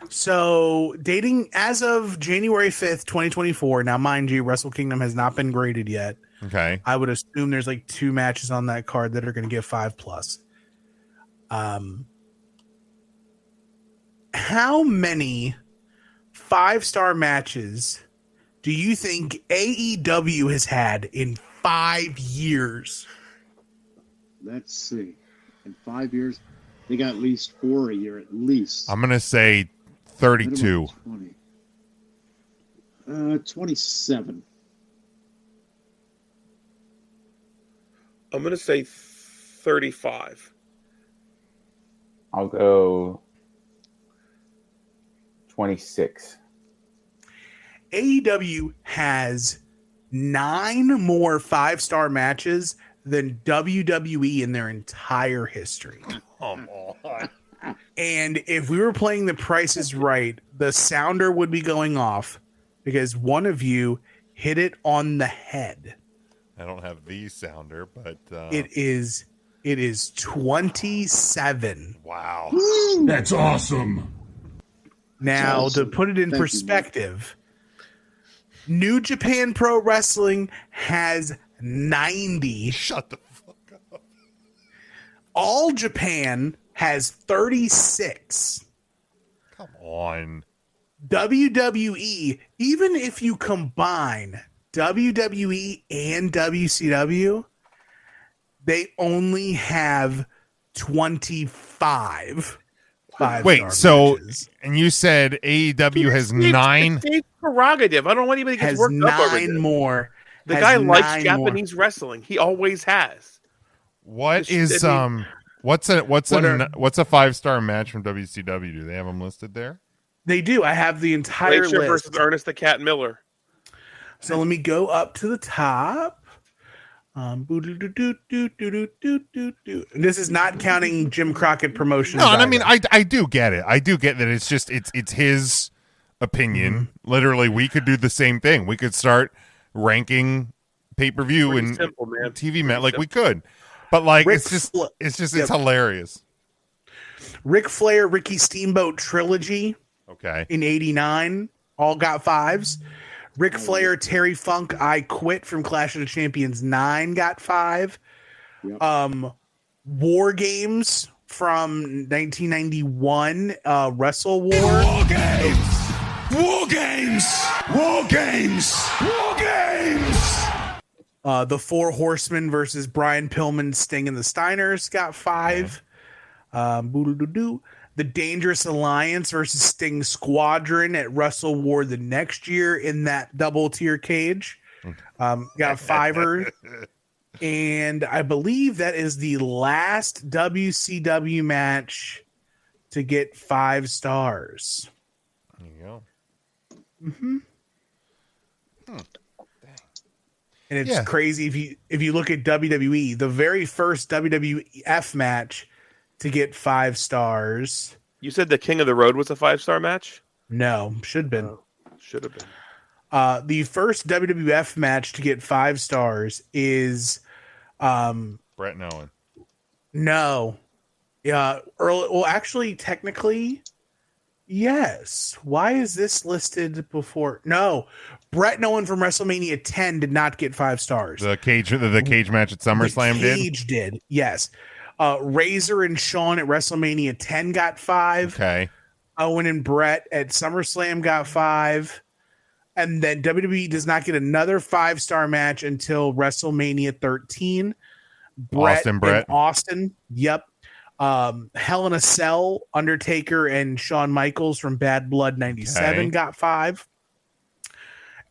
So dating as of January 5th, 2024. Now, mind you, Wrestle Kingdom has not been graded yet. Okay. I would assume there's like 2 matches on that card that are going to get 5+. How many 5-star matches do you think AEW has had in 5 years? Let's see. In 5 years, they got at least 4 a year, at least. I'm going to say 32. 20. 27. I'm gonna say 35. I'll go 26. AEW has 9 more 5-star matches than WWE in their entire history. Come on. And if we were playing The Price is Right, the sounder would be going off because one of you hit it on the head. I don't have the sounder, but It is 27. wow. That's awesome. Now, That's awesome. to put it in Thank you, perspective, New Japan Pro Wrestling has 90. Shut the fuck up. All Japan has 36. Come on. WWE, even if you combine WWE and WCW, they only have 25 5-star Wait, so matches. and you said AEW has 9? It's prerogative. I don't want anybody to get Has worked up over 9 this. more. The has guy likes 9 Japanese wrestling. He always has. What It's- is I mean, what's a What are- 5-star match from WCW? Do they have them listed there? They do. I have the entire Glacier list. versus Ernest the Cat Miller. So let me go up to the top. This is not counting Jim Crockett Promotions. No, and I either. mean I do get it. I do get that it's just it's his opinion. Mm-hmm. Literally, we could do the same thing. We could start ranking pay-per-view Pretty and simple, man. TV match like we could. But like Ric it's just Fla- it's Yep. hilarious. Ric Flair, Ricky Steamboat trilogy Okay. in '89 all got 5s. Ric Flair, Terry Funk, I Quit from Clash of the Champions 9 got 5. Yep. War Games from 1991, Wrestle War. War games. War games. War games. War games. The Four Horsemen versus Brian Pillman, Sting, and the Steiners got 5. The Dangerous Alliance versus Sting Squadron at Wrestle War the next year in that double tier cage. Got 5. And I believe that is the last WCW match to get 5 stars. There you go. And it's Yeah. crazy if you look at WWE, the very first WWF match to get 5 stars. You said the King of the Road was a 5-star match? No, should have been. Should have been. The first WWF match to get 5 stars is Brett Nolan. no. Well, actually, technically, yes. Why is this listed before? No, Brett Nolan from WrestleMania 10 did not get 5 stars. The cage match at SummerSlam The did. Cage did, yes. Razor and Shawn at WrestleMania 10 got 5. Okay. Owen and Brett at SummerSlam got 5. And then WWE does not get another 5-star match until WrestleMania 13. Austin Brett. and Austin. Yep. Hell in a Cell, Undertaker and Shawn Michaels from Bad Blood 97 Okay. got 5.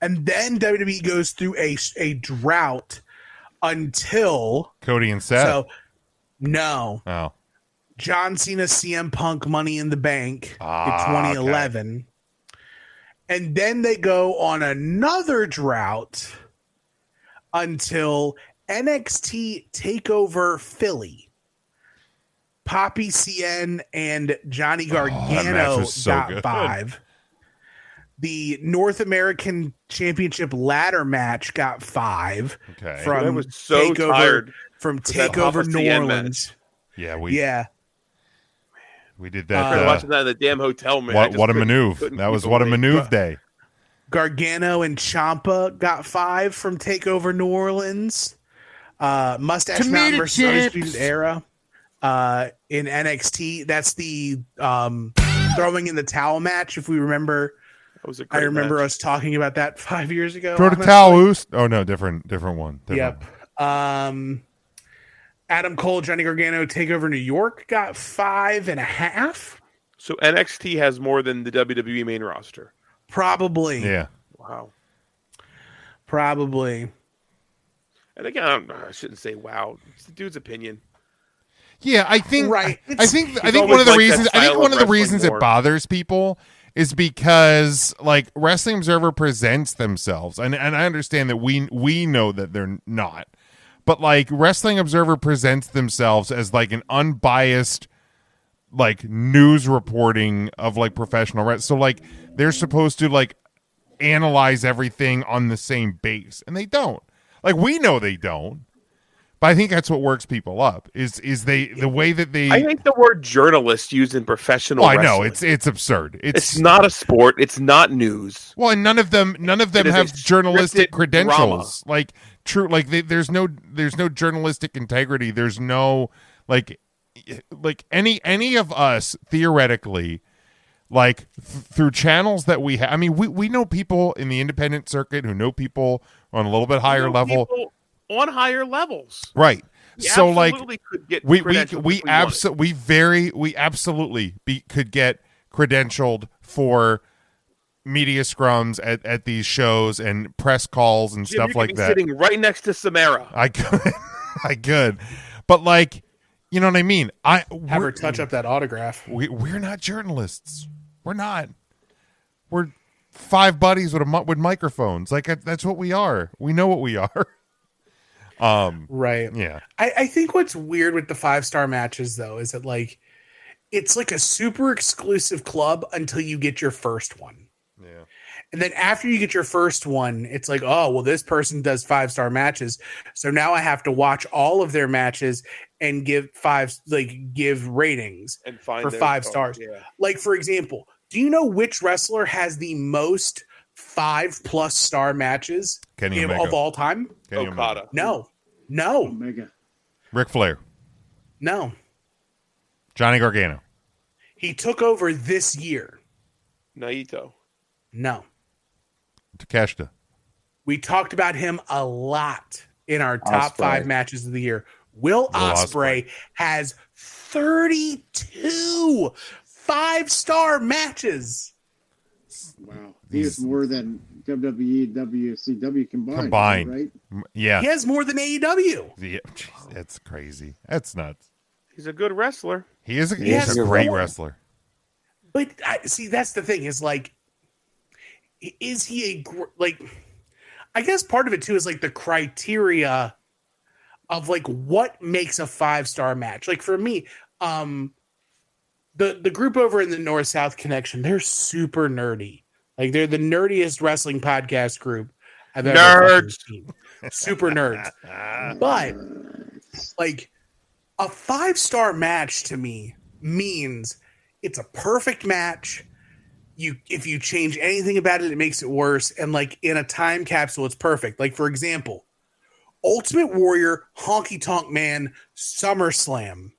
And then WWE goes through a drought until Cody and Seth. so no. Oh. John Cena, CM Punk, Money in the Bank in Ah, 2011. And then they go on another drought until NXT TakeOver Philly. Poppy CN and Johnny that match Gargano was so got good. 5. The North American Championship ladder match got 5. Okay. From I was so tired from with that TakeOver Papa New CN Orleans. Yeah, we did I that. watching that in the damn hotel, man. I just What a couldn't- maneuver. couldn't That keep was what a awake. maneuver day. Gargano and Ciampa got 5 from TakeOver New Orleans. Mustache Mountain versus Undisputed Era in NXT. That's the throwing in the towel match. If we remember, That was a I great remember match. us talking about that 5 years ago. Throw the honestly. towel loose. Oh no, different one. Different Yep. Adam Cole, Johnny Gargano, TakeOver New York got 5.5. So NXT has more than the WWE main roster. Probably. one. Yeah. Wow. Probably. And again, I shouldn't say wow. It's the dude's opinion. Yeah, I think Right. I think always one of the liked that reasons I think style one of of the wrestling reasons more. it bothers people is because like Wrestling Observer presents themselves, and I understand that we know that they're not, but like Wrestling Observer presents themselves as like an unbiased like news reporting of like professional wrestling. So like they're supposed to like analyze everything on the same base, and they don't. Like we know they don't. But I think that's what works people up is the way that they. I think the word journalist used in professional. I know wrestling. it's absurd. It's not a sport. It's not news. Well, and none of them have journalistic credentials. Drama. Like true, like there's no journalistic integrity. There's no like any of us theoretically. Like through channels that we have. I mean, we know people in the independent circuit who know people on a little bit higher level. On higher levels, right? You so like could get we absolutely could get credentialed for media scrums at these shows and press calls and stuff like that. Sitting right next to Samara. I could, but like, you know what I mean? Have her touch up that autograph. We're not journalists. We're not. We're five buddies with microphones. Like that's what we are. We know what we are. Right. Yeah. I think what's weird with the 5-star matches though is that like it's like a super exclusive club until you get your first one. Yeah. And then after you get your first one, it's like, oh, well, this person does 5-star matches. So now I have to watch all of their matches and give ratings and find for 5 stars. Yeah. Like, for example, do you know which wrestler has the most 5+ star matches of all time? Kenny Okada. No. Omega. Ric Flair. No. Johnny Gargano. He took over this year. Naito. No. Takeshita. We talked about him a lot in our top 5 matches of the year. Will Ospreay has 32 5-star matches. Wow. He has more than WWE, WCW combined. Right? Yeah. He has more than AEW. Yeah. That's crazy. That's nuts. He's a good wrestler. He's a great wrestler. But see, that's the thing is like, is he I guess part of it too is like the criteria of like what makes a 5-star match. Like for me, the group over in the North-South Connection, they're super nerdy. Like they're the nerdiest wrestling podcast group I've ever seen. Super nerds. But like a 5-star match to me means it's a perfect match. If you change anything about it, it makes it worse. And like in a time capsule, it's perfect. Like for example, Ultimate Warrior, Honky Tonk Man, SummerSlam.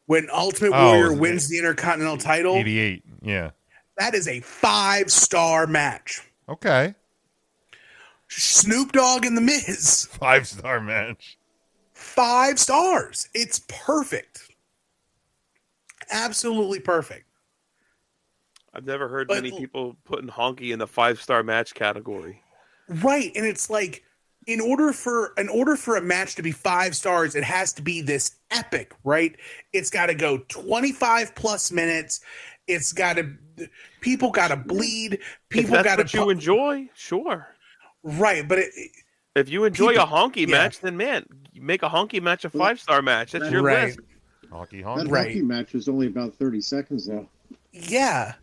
When Ultimate Warrior wins the Intercontinental title. 88, yeah. That is a 5-star match. Okay. Snoop Dogg and The Miz. 5-star match. 5 stars. It's perfect. Absolutely perfect. I've never heard many people putting Honky in the 5-star match category. Right, and it's like in order for a match to be 5 stars, it has to be this epic, right? It's got to go 25 plus minutes. It's got to people got to bleed. People got to. What you enjoy, sure. Right, but if you enjoy a honky match, then man, you make a honky match a 5-star match. That's your list. Honky. That honky match was only about 30 seconds though. Yeah.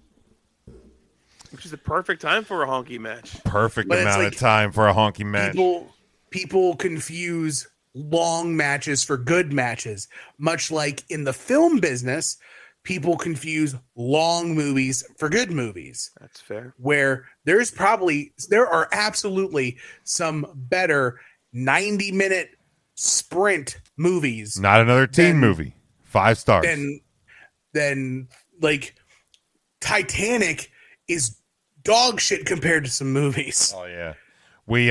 Which is the perfect time for a honky match. Perfect amount of time for a honky match. People confuse long matches for good matches, much like in the film business, people confuse long movies for good movies. That's fair. Where there are absolutely some better 90-minute sprint movies. Not another teen movie. 5 stars. Then like Titanic is dog shit compared to some movies. Oh yeah. We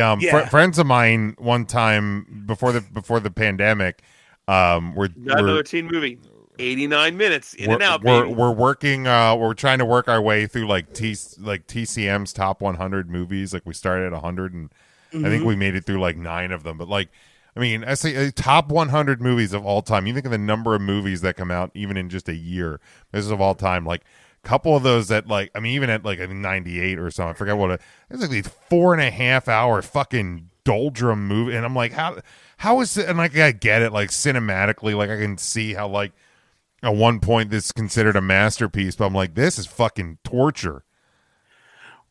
friends of mine one time before the pandemic were another teen movie. 89 minutes in and out. We're working we're trying to work our way through like TCM's top 100 movies. Like we started at 100 and I think we made it through like 9 of them. But like I mean, I say top 100 movies of all time. You think of the number of movies that come out even in just a year. This is of all time. Like couple of those that like, I mean, even at like I think 98 or something, I forget what it's like these 4.5 hour fucking doldrum movie, and I'm like, how is it? And like I get it, like cinematically, like I can see how like at one point this is considered a masterpiece, but I'm like, this is fucking torture.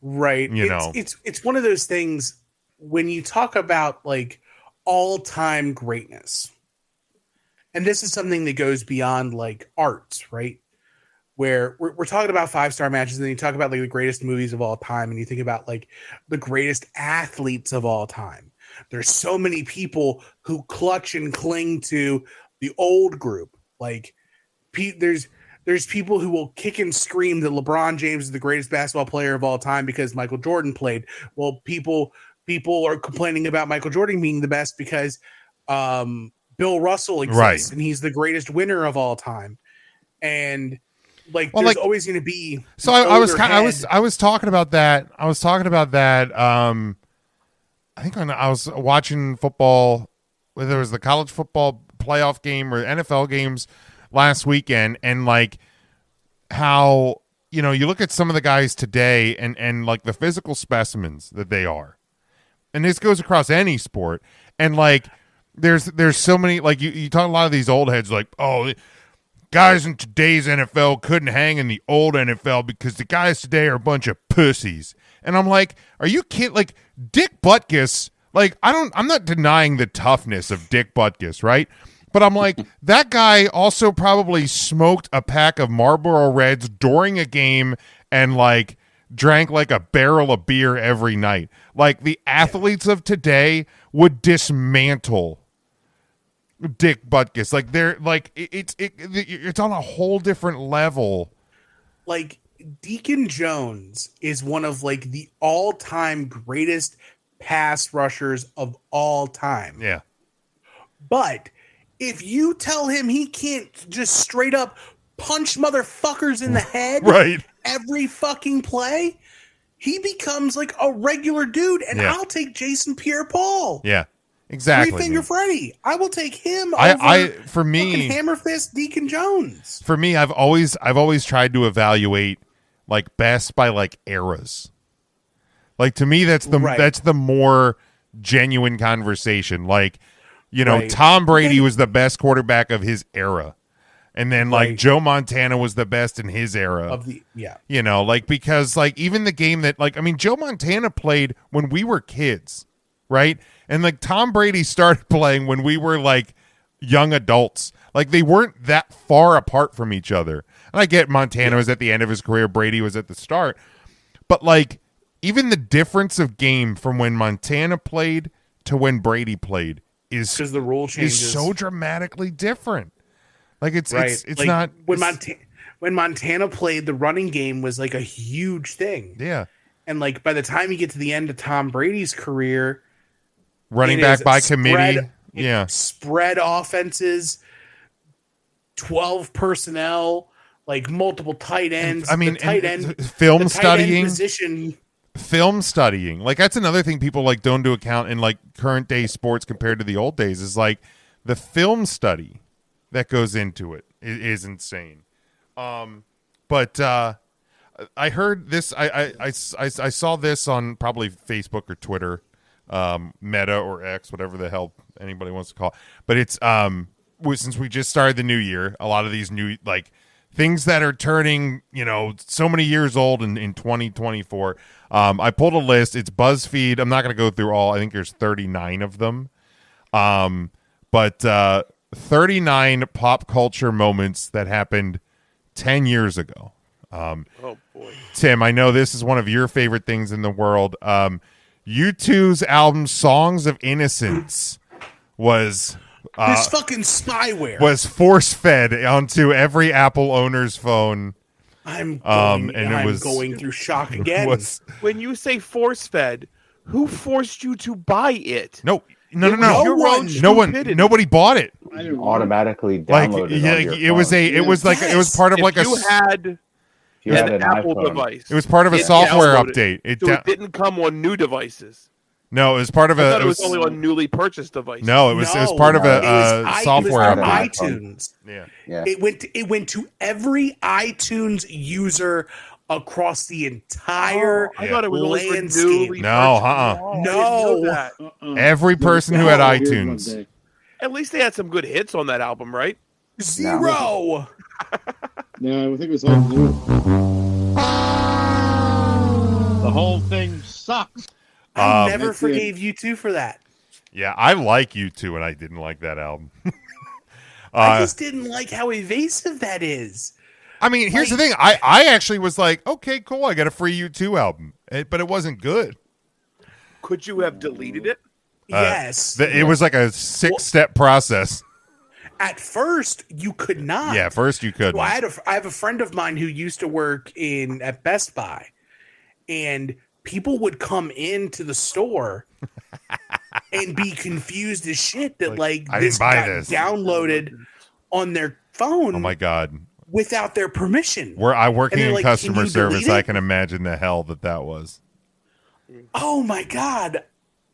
Right. You know, it's one of those things when you talk about like all-time greatness. And this is something that goes beyond like arts, right? Where we're talking about 5-star matches, and then you talk about like the greatest movies of all time, and you think about like the greatest athletes of all time. There's so many people who clutch and cling to the old group. Like there's people who will kick and scream that LeBron James is the greatest basketball player of all time because Michael Jordan played. Well, people are complaining about Michael Jordan being the best because Bill Russell exists, right, and he's the greatest winner of all time. And like, there's always going to be. So I was talking about that. I think when I was watching football, whether it was the college football playoff game or NFL games last weekend, and like how, you know, you look at some of the guys today and like the physical specimens that they are, and this goes across any sport, and like there's so many, like you talk a lot of these old heads like, oh, guys in today's NFL couldn't hang in the old NFL because the guys today are a bunch of pussies. And I'm like, are you kidding? Like Dick Butkus, like I'm not denying the toughness of Dick Butkus, right? But I'm like, that guy also probably smoked a pack of Marlboro Reds during a game and like drank like a barrel of beer every night. Like the athletes of today would dismantle Dick Butkus. Like they're like it's on a whole different level. Like Deacon Jones is one of like the all-time greatest pass rushers of all time. Yeah. But if you tell him he can't just straight up punch motherfuckers in the head right every fucking play, he becomes like a regular dude. And I'll take Jason Pierre-Paul. Yeah. Exactly. Three Finger Freddy. I will take him for me, Hammer Fist Deacon Jones. For me, I've always tried to evaluate like best by like eras. Like to me, that's the more genuine conversation. Like, you know, Tom Brady was the best quarterback of his era. And then like Joe Montana was the best in his era. You know, like because like even the game that like, I mean, Joe Montana played when we were kids, right? And like Tom Brady started playing when we were like young adults. Like they weren't that far apart from each other. And I get Montana was at the end of his career, Brady was at the start. But like even the difference of game from when Montana played to when Brady played is because the rule changes is so dramatically different. Like it's like, not when Montana played, the running game was like a huge thing. Yeah. And like by the time you get to the end of Tom Brady's career, running back by committee, spread offenses, 12 personnel, like multiple tight ends. I mean, tight end film the studying tight end position. Film studying, like that's another thing people like don't do account in like current day sports compared to the old days. Is like the film study that goes into it is insane. But I heard this. I saw this on probably Facebook or Twitter. Meta or X, whatever the hell anybody wants to call it. But it's since we just started the new year, a lot of these new like things that are turning, you know, so many years old in 2024. I pulled a list. It's BuzzFeed. I'm not going to go through all. I think there's 39 of them. But 39 pop culture moments that happened 10 years ago. Oh boy. Tim, I know this is one of your favorite things in the world. U2's album Songs of Innocence was this fucking spyware was force fed onto every Apple owner's phone. I'm going through shock again. When you say force fed, who forced you to buy it? No. No one. Nobody bought it. Automatically downloaded. Like it was part of like you had an Apple device. It was part of a software update. It didn't come on new devices. No, it was part of I a. thought it was only on newly purchased devices. No, it was part of a software it was update. iTunes. Yeah. It went to every iTunes user across the entire I thought it was only for landscape. newly No, purchased. uh-uh. I didn't know that. Every person who had Here's one iTunes. day. At least they had some good hits on that album, right? Zero. No, I think it was all new. The whole thing sucks. I never forgave U2 for that. Yeah, I like U2, and I didn't like that album. I just didn't like how evasive that is. I mean, here's the thing. I actually was like, okay, cool. I got a free U2 album, but it wasn't good. Could you have deleted it? Yes. It was like a 6-step process. At first, you could not. Yeah, first you could. So I have a friend of mine who used to work at Best Buy, and people would come into the store and be confused as shit that I this didn't buy got this. downloaded on their phone. Oh my god! Without their permission. I working in like, customer "Can you service. delete I it?" can imagine the hell that was. Oh my god!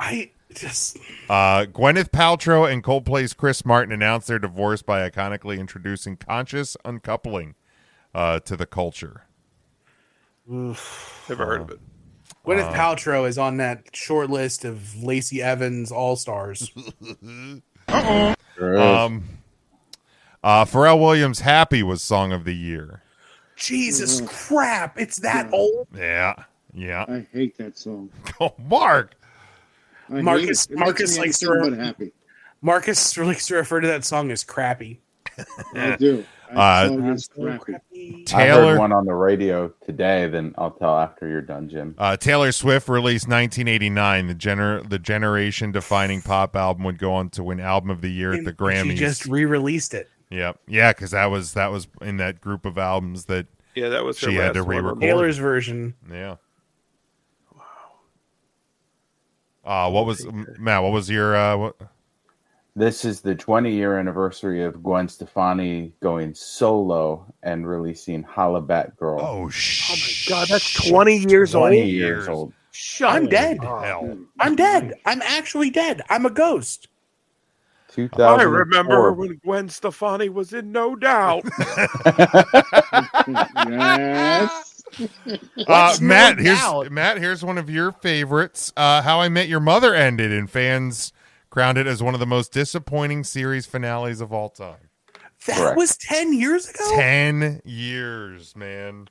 I just Gwyneth Paltrow and Coldplay's Chris Martin announced their divorce by iconically introducing conscious uncoupling to the culture. Never heard of it. Gwyneth Paltrow is on that short list of Lacey Evans All-Stars. Pharrell Williams' "Happy" was Song of the Year. Jesus crap! It's that old. Yeah. I hate that song. Oh, Mark. I Marcus hate it. It makes me likes anything to but happy. Marcus likes to refer to that song as crappy. I do. That song is crappy. I Taylor heard one on the radio today. Then I'll tell after you're done, Jim. Taylor Swift released 1989. The generation-defining pop album would go on to win Album of the Year at the Grammys. She just re-released it. Yep. Yeah, because that was in that group of albums that Yeah, that was her she had to last one. re-record. Taylor's version. Yeah. What was Matt? What was your? What? This is the 20-year anniversary of Gwen Stefani going solo and releasing Holla Back Girl. Oh, Oh my god, that's 20 years old. 20 years old. I'm dead. Hell. I'm dead. I'm actually dead. I'm a ghost. 2004. I remember when Gwen Stefani was in No Doubt. Yes. Matt, No Doubt? here's one of your favorites. How I Met Your Mother ended, and fans crowned it as one of the most disappointing series finales of all time. That Correct. was 10 years ago? 10 years, man.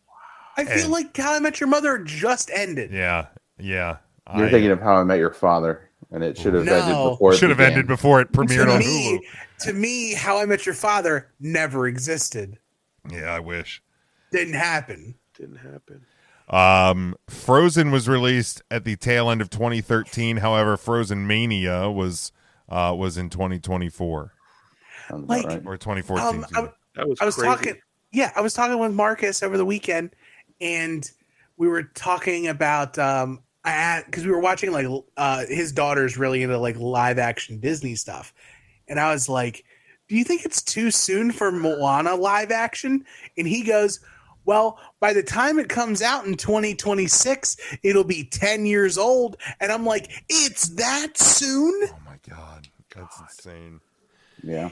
I feel like How I Met Your Mother just ended. Yeah. You're thinking of How I Met Your Father, and it should have ended No. before it should have began. ended before it premiered on Hulu. To me, How I Met Your Father never existed. Yeah, I wish. Didn't happen. Frozen was released at the tail end of 2013. However, Frozen Mania was in 2024 Sounds about Like- right. or 2014. That was I was crazy. talking. Yeah, I was talking with Marcus over the weekend, and we were talking about because we were watching his daughter's really into like live action Disney stuff, and I was like, "Do you think it's too soon for Moana live action?" And he goes, "Well, by the time it comes out in 2026, it'll be 10 years old." And I'm like, "It's that soon?" Oh my god, that's insane. Yeah.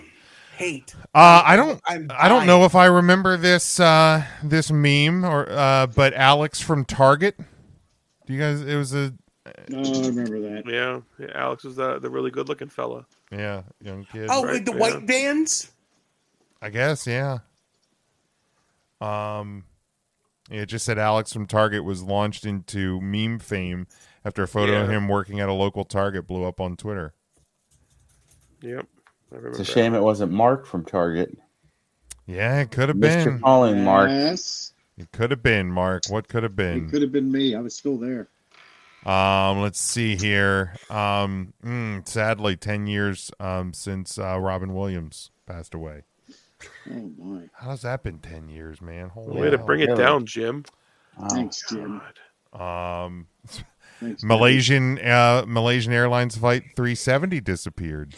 Hate. I don't I'm know if I remember this this meme but Alex from Target. Do you guys? It was a No, I remember that. Yeah, Alex was the really good looking fella. young kid. Oh, Right, with the yeah. white bands. I guess, yeah. It just said Alex from Target was launched into meme fame after a photo of Yeah. him working at a local Target blew up on Twitter. Yep, I remember. It's a that. shame it wasn't Mark from Target. Yeah, it could have Mr. been. Calling, Mark. Yes. It could have been, Mark. What could have It been? could have been me. I was still there. Let's see here. Sadly, 10 years since Robin Williams passed away. Oh my. How's that been 10 years, man? Holy Way to hell. bring it Really? down, Jim. Wow. Thanks, Jim. Thanks, Malaysian Airlines Flight 370 disappeared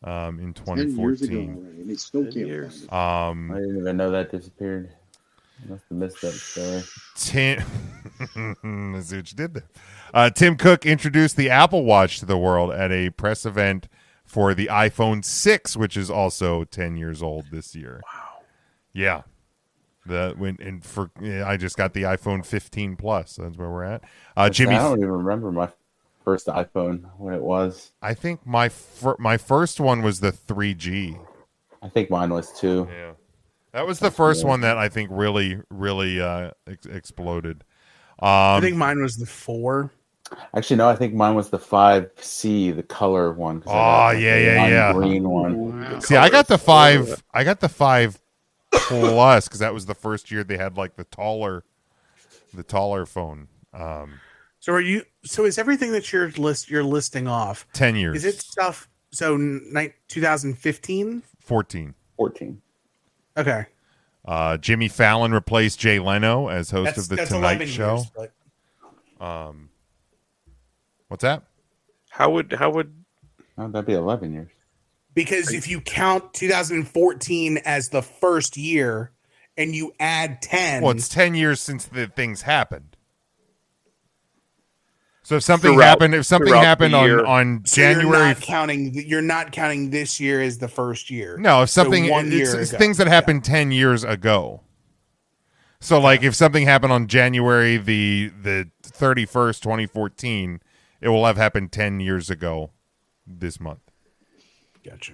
in 10 years ago 2014. already, and they still 10 can't years. find it. I didn't even know that disappeared. Must have missed that story. Let's see what you did there. Tim Cook introduced the Apple Watch to the world at a press event for the iPhone 6, which is also 10 years old this year. Wow. Yeah. I just got the iPhone 15 Plus. That's where we're at. Jimmy, I don't even remember my first iPhone when it was. I think my first one was the 3G. I think mine was too. Yeah. That was the first one that I think really exploded. I think mine was the 4. Actually, no, I think mine was the 5C, the color one. Oh, yeah. Green one. Wow. See, I got the 5. I got the 5 Plus because that was the first year they had like the taller phone. So is everything that you're listing off 10 years. Is it stuff? So 2015, 14. Okay. Jimmy Fallon replaced Jay Leno as host of the Tonight Show. Years, but... What's that? How would that'd be 11 years. Because if you count 2014 as the first year and you add 10, well, it's 10 years since the things happened. So if something happened on so January, you're not counting this year as the first year. No, if something it's things that happened 10 years ago. So like if something happened on January the 31st, 2014, it will have happened 10 years ago this month. Gotcha.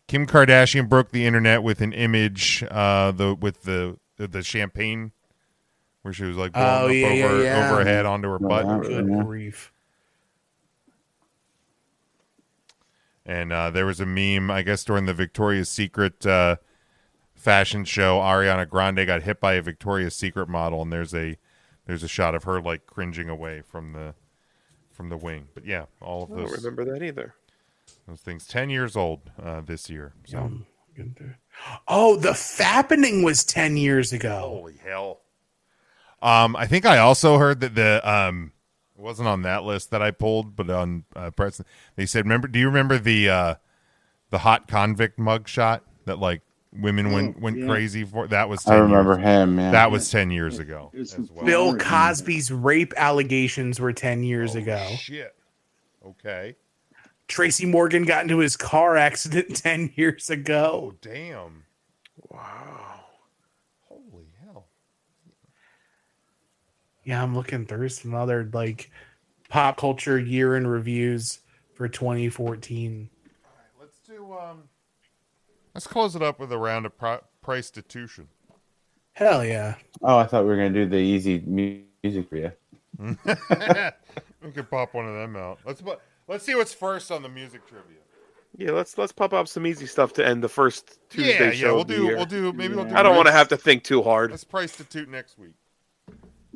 Kim Kardashian broke the internet with an image with the champagne where she was like blowing over her head onto her butt. Good grief. And there was a meme, I guess, during the Victoria's Secret fashion show. Ariana Grande got hit by a Victoria's Secret model, and there's a shot of her like cringing away from the wing. But yeah, all of those. I don't remember that either. Those things 10 years old this year. So. Oh, the Fappening was 10 years ago. Holy hell. I think I also heard that it wasn't on that list that I pulled, but on press they said, do you remember the hot convict mug shot that like women went crazy for? That was 10 I remember years. him, yeah. That was 10 years ago as well. Bill Cosby's rape allegations were 10 years ago. Shit. Okay. Tracy Morgan got into his car accident 10 years ago. Oh, damn. Wow. Holy hell. Yeah, I'm looking through some other like pop culture year in reviews for 2014. All right, let's close it up with a round of price-titution. Hell yeah. Oh, I thought we were going to do the easy music for you. We could pop one of them out. Let's see what's first on the music trivia. Yeah, let's pop up some easy stuff to end the first Tuesday show. We'll do. I don't want to have to think too hard. Let's price-titute next week.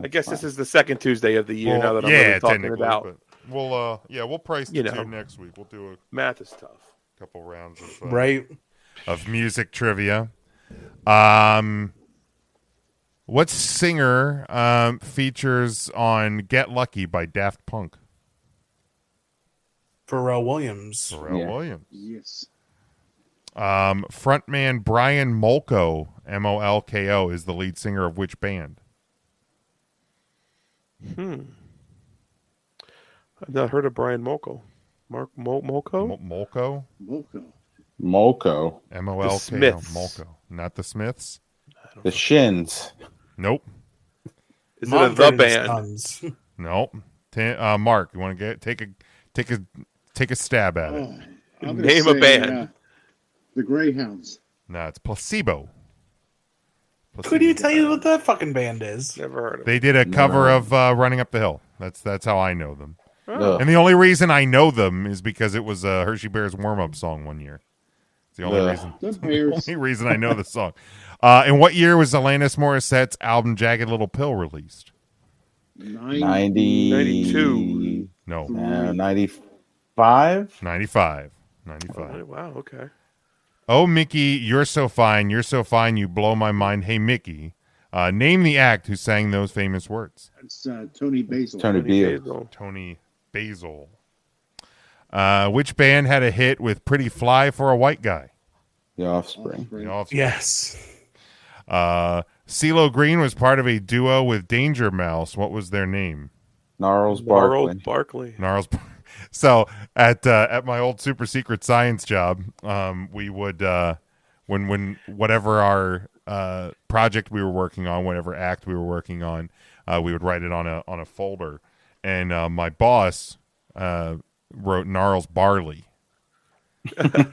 I guess this is the second Tuesday of the year now that I'm really talking it out. We'll price-titute next week. We'll do math is tough. Couple rounds of of music trivia. What singer features on "Get Lucky" by Daft Punk? Pharrell Williams. Williams. Yes. Frontman Brian Molko, Molko, is the lead singer of which band? I've not heard of Brian Molko. Molko? Molko? Molko. M-O-L-K-O. Smiths. Molko. Not the Smiths? The Shins. Nope. Is it a the band? Nope. Mark, you want to take a stab at it? Name a band. The Greyhounds. No, it's Placebo. Who do you tell you what that fucking band is? Never heard of it. They did a cover of Running Up the Hill. That's how I know them. Oh. And the only reason I know them is because it was a Hershey Bears warm-up song one year. It's the only reason. The only reason I know the song. In what year was Alanis Morissette's album Jagged Little Pill released? 92. No. 95? 95. Oh, wow, okay. Oh, Mickey, you're so fine. You're so fine. You blow my mind. Hey, Mickey. Name the act who sang those famous words. It's Tony Basil. Tony Basil. Which band had a hit with Pretty Fly for a White Guy? The Offspring. The Offspring. Yes. CeeLo Green was part of a duo with Danger Mouse. What was their name? Gnarls Barkley. Gnarls. So at my old super secret science job, we would when whatever our project we were working on, whatever act we were working on, we would write it on a folder, and my boss wrote Gnarls Barley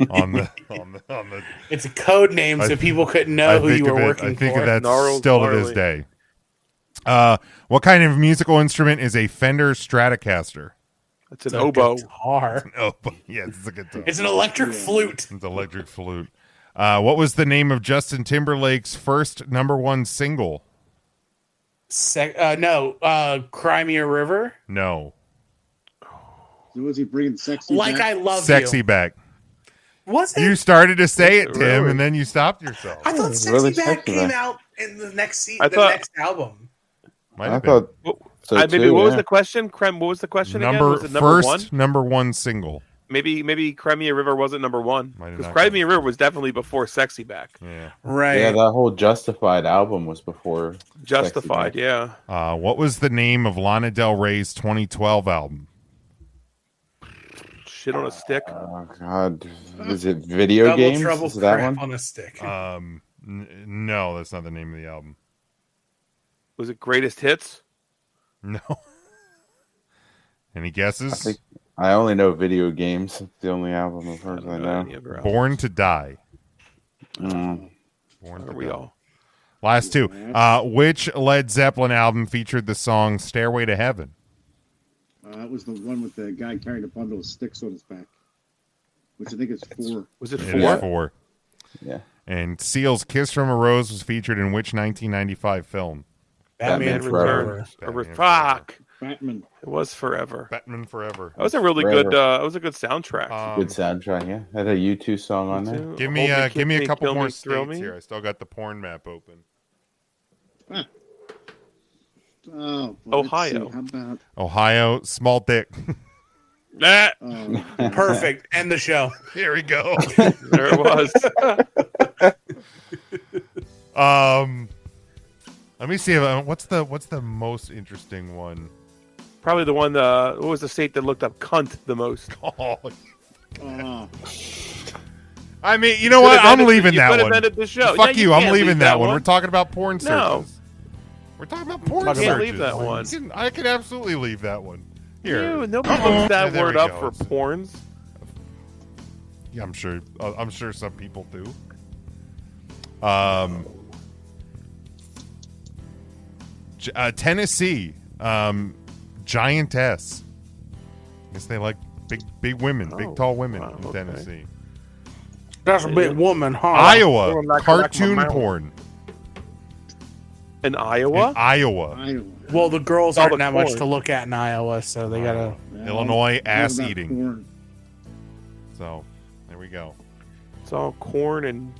on the. It's a code name so people couldn't know who you were working I think for. that's Gnarls still Barley. to this day. What kind of musical instrument is a Fender Stratocaster? It's an oboe. Guitar. Oh, yes, it's a guitar. It's an electric flute. It's electric flute. What was the name of Justin Timberlake's first #1 single? Cry Me a River. No. Was he bringing sexy? Like back? I Love Sexy You. Back. Was it? You started to say it, Tim, Really? and then you stopped yourself. I thought it's Sexy really Back Sexy came Back. out in the next next album. Might I have been. thought so Maybe too, what was yeah. the question? Creme, what was the question again? Was it number one? #1 single. Maybe Cry Me a River wasn't number one. Might have Because not Cry been. Me a River was definitely before Sexy Back. Yeah. Right. Yeah, that whole Justified album was before Justified, Sexy Back. yeah. What was the name of Lana Del Rey's 2012 album? Shit on a Stick. Oh God, is it Video Double Games? Trouble Is that Crap one? on a Stick. No, that's not the name of the album. Was it Greatest Hits? No. Any guesses? I only know Video Games. It's the only album of hers I know. Any other albums. Born to Die. Mm. Born Are to we Die. all? Last two. Which Led Zeppelin album featured the song Stairway to Heaven? That was the one with the guy carrying a bundle of sticks on his back, which I think is 4. Was it It 4? is 4. Yeah. And Seal's Kiss from a Rose was featured in which 1995 film? Batman Forever. Batman Fuck. Batman. It was Forever. Batman Forever. That was a really Forever. good. That was a good soundtrack. Good soundtrack, yeah. Had a U2 song on there. Give me Hold give me kiss a couple kill more me, thrill states me. here. I still got the porn map open. Ah. Oh, Ohio. How about Ohio, small dick. Ah, Perfect. End the show. Here we go. there it was. Let me see if, what's the most interesting one. Probably the one. What was the state that looked up cunt the most? Oh, oh, I mean, you know what? Could've I'm ended- leaving you that could've one. ended the show. Fuck Yeah, you. you I'm can't leaving leave that that one. one. We're talking about porn searches. No. We're talking about porn Can't searches. leave that one. I can absolutely leave that one. Here. Ew, nobody looks that There word we up go. for porns. Yeah, I'm sure some people do. Tennessee, giantess. Guess they like big women, big tall women in okay. Tennessee. That's a big woman, huh? Iowa, like- like cartoon my mouth. porn. In Iowa? In Iowa, I don't Well, the girls All aren't the that much porn. to look at in Iowa, so they gotta. know. Illinois, What ass about eating. porn? So there we go. It's all corn and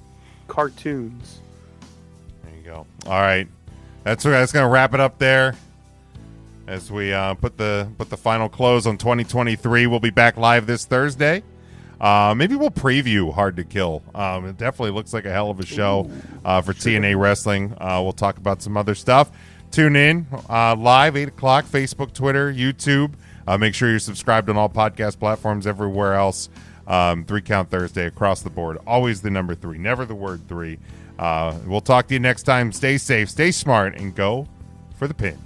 cartoons. There you go. All right, that's gonna wrap it up there. As we put the final close on 2023, we'll be back live this Thursday. Maybe we'll preview Hard to Kill. It definitely looks like a hell of a show for TNA Wrestling. We'll talk about some other stuff. Tune in live 8 o'clock. Facebook, Twitter, YouTube. Make sure you're subscribed on all podcast platforms. Everywhere else. 3 Count Thursday across the board. Always the number 3, never the word 3. We'll talk to you next time. Stay safe, stay smart, and go for the pin.